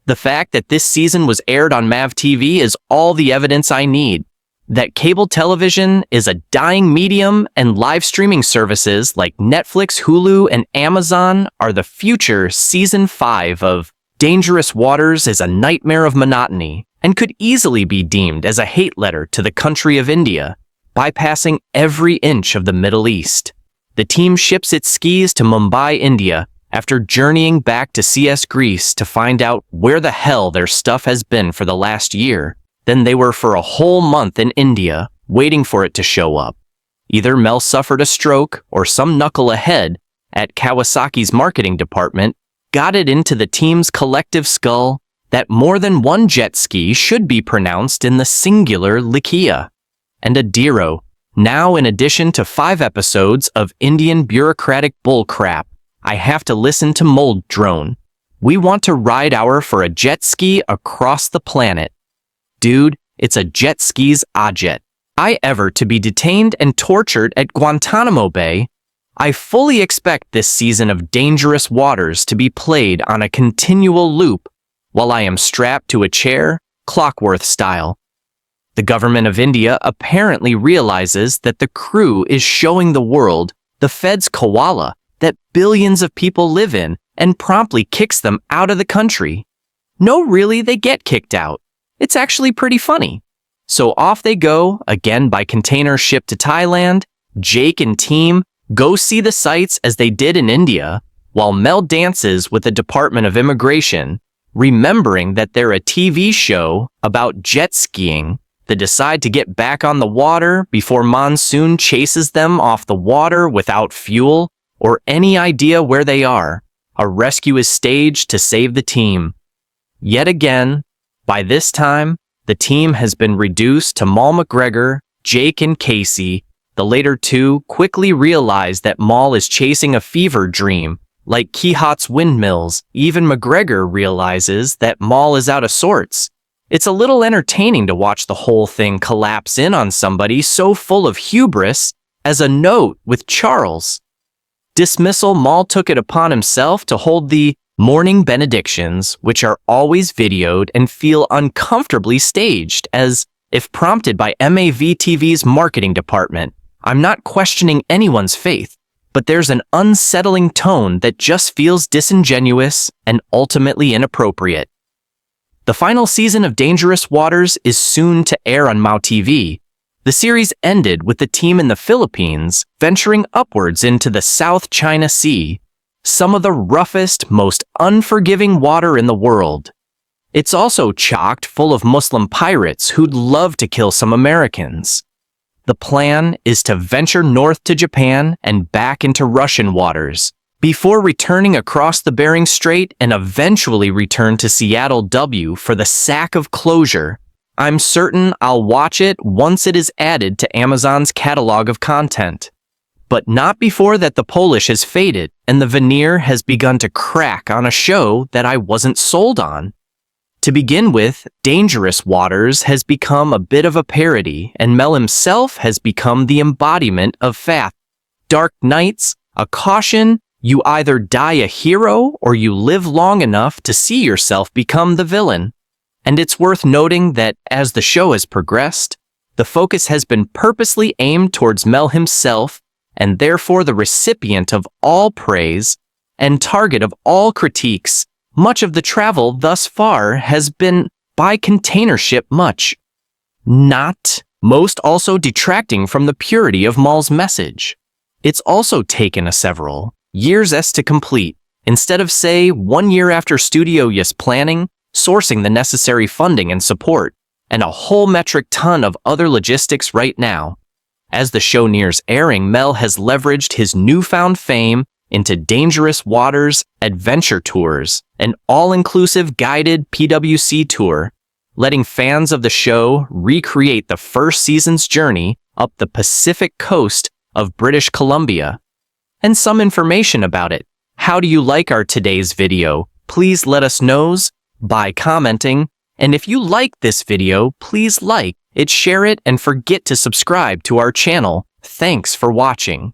The fact that this season was aired on MAV TV is all the evidence I need that cable television is a dying medium and live streaming services like Netflix, Hulu, and Amazon are the future. Season 5 of Dangerous Waters is a nightmare of monotony and could easily be deemed as a hate letter to the country of India, bypassing every inch of the Middle East. The team ships its skis to Mumbai, India, after journeying back to CS Greece to find out where the hell their stuff has been for the last year. Then they were for a whole month in India, waiting for it to show up. Either Mel suffered a stroke or some knucklehead at Kawasaki's marketing department got it into the team's collective skull that more than one jet ski should be pronounced in the singular Likia. And Adiro, now in addition to 5 episodes of Indian bureaucratic bullcrap, I have to listen to Mold Drone. We want to ride our for a jet ski across the planet. Dude, it's a jet ski's ajet. I ever to be detained and tortured at Guantanamo Bay. I fully expect this season of Dangerous Waters to be played on a continual loop while I am strapped to a chair, Clockwork style. The government of India apparently realizes that the crew is showing the world the Fed's koala that billions of people live in and promptly kicks them out of the country. No, really, they get kicked out. It's actually pretty funny. So off they go, again by container ship to Thailand. Jake and team go see the sights as they did in India, while Mel dances with the Department of Immigration, remembering that they're a TV show about jet skiing. They decide to get back on the water before Monsoon chases them off the water without fuel or any idea where they are. A rescue is staged to save the team. Yet again, By this time, the team has been reduced to Mal McGregor, Jake, and Casey. The later two quickly realize that Mal is chasing a fever dream, like Kehat's windmills. Even McGregor realizes that Mal is out of sorts. It's a little entertaining to watch the whole thing collapse in on somebody so full of hubris. As a note with Charles' dismissal, Mal took it upon himself to hold the morning benedictions, which are always videoed and feel uncomfortably staged, as if prompted by MAVTV's marketing department. I'm not questioning anyone's faith, but there's an unsettling tone that just feels disingenuous and ultimately inappropriate. The final season of Dangerous Waters is soon to air on MAVTV. The series ended with the team in the Philippines venturing upwards into the South China Sea, some of the roughest, most unforgiving water in the world. It's also chock full of Muslim pirates who'd love to kill some Americans. The plan is to venture north to Japan and back into Russian waters, before returning across the Bering Strait and eventually return to Seattle W for the sack of closure. I'm certain I'll watch it once it is added to Amazon's catalog of content. But not before that the Polish has faded and the veneer has begun to crack on a show that I wasn't sold on. To begin with, Dangerous Waters has become a bit of a parody, and Mel himself has become the embodiment of faith. Dark Nights, a caution: you either die a hero or you live long enough to see yourself become the villain. And it's worth noting that as the show has progressed, the focus has been purposely aimed towards Mel himself, and therefore the recipient of all praise and target of all critiques. Much of the travel thus far has been by container ship, much not most also detracting from the purity of Mal's message. It's also taken a several years to complete, instead of say 1 year after Studio Yes planning, sourcing the necessary funding and support, and a whole metric ton of other logistics right now. As the show nears airing, Mel has leveraged his newfound fame into Dangerous Waters Adventure Tours, an all-inclusive guided PWC tour, letting fans of the show recreate the first season's journey up the Pacific coast of British Columbia. And some information about it. How do you like our today's video? Please let us know by commenting, and if you like this video, please like it, share it, and forget to subscribe to our channel. Thanks for watching.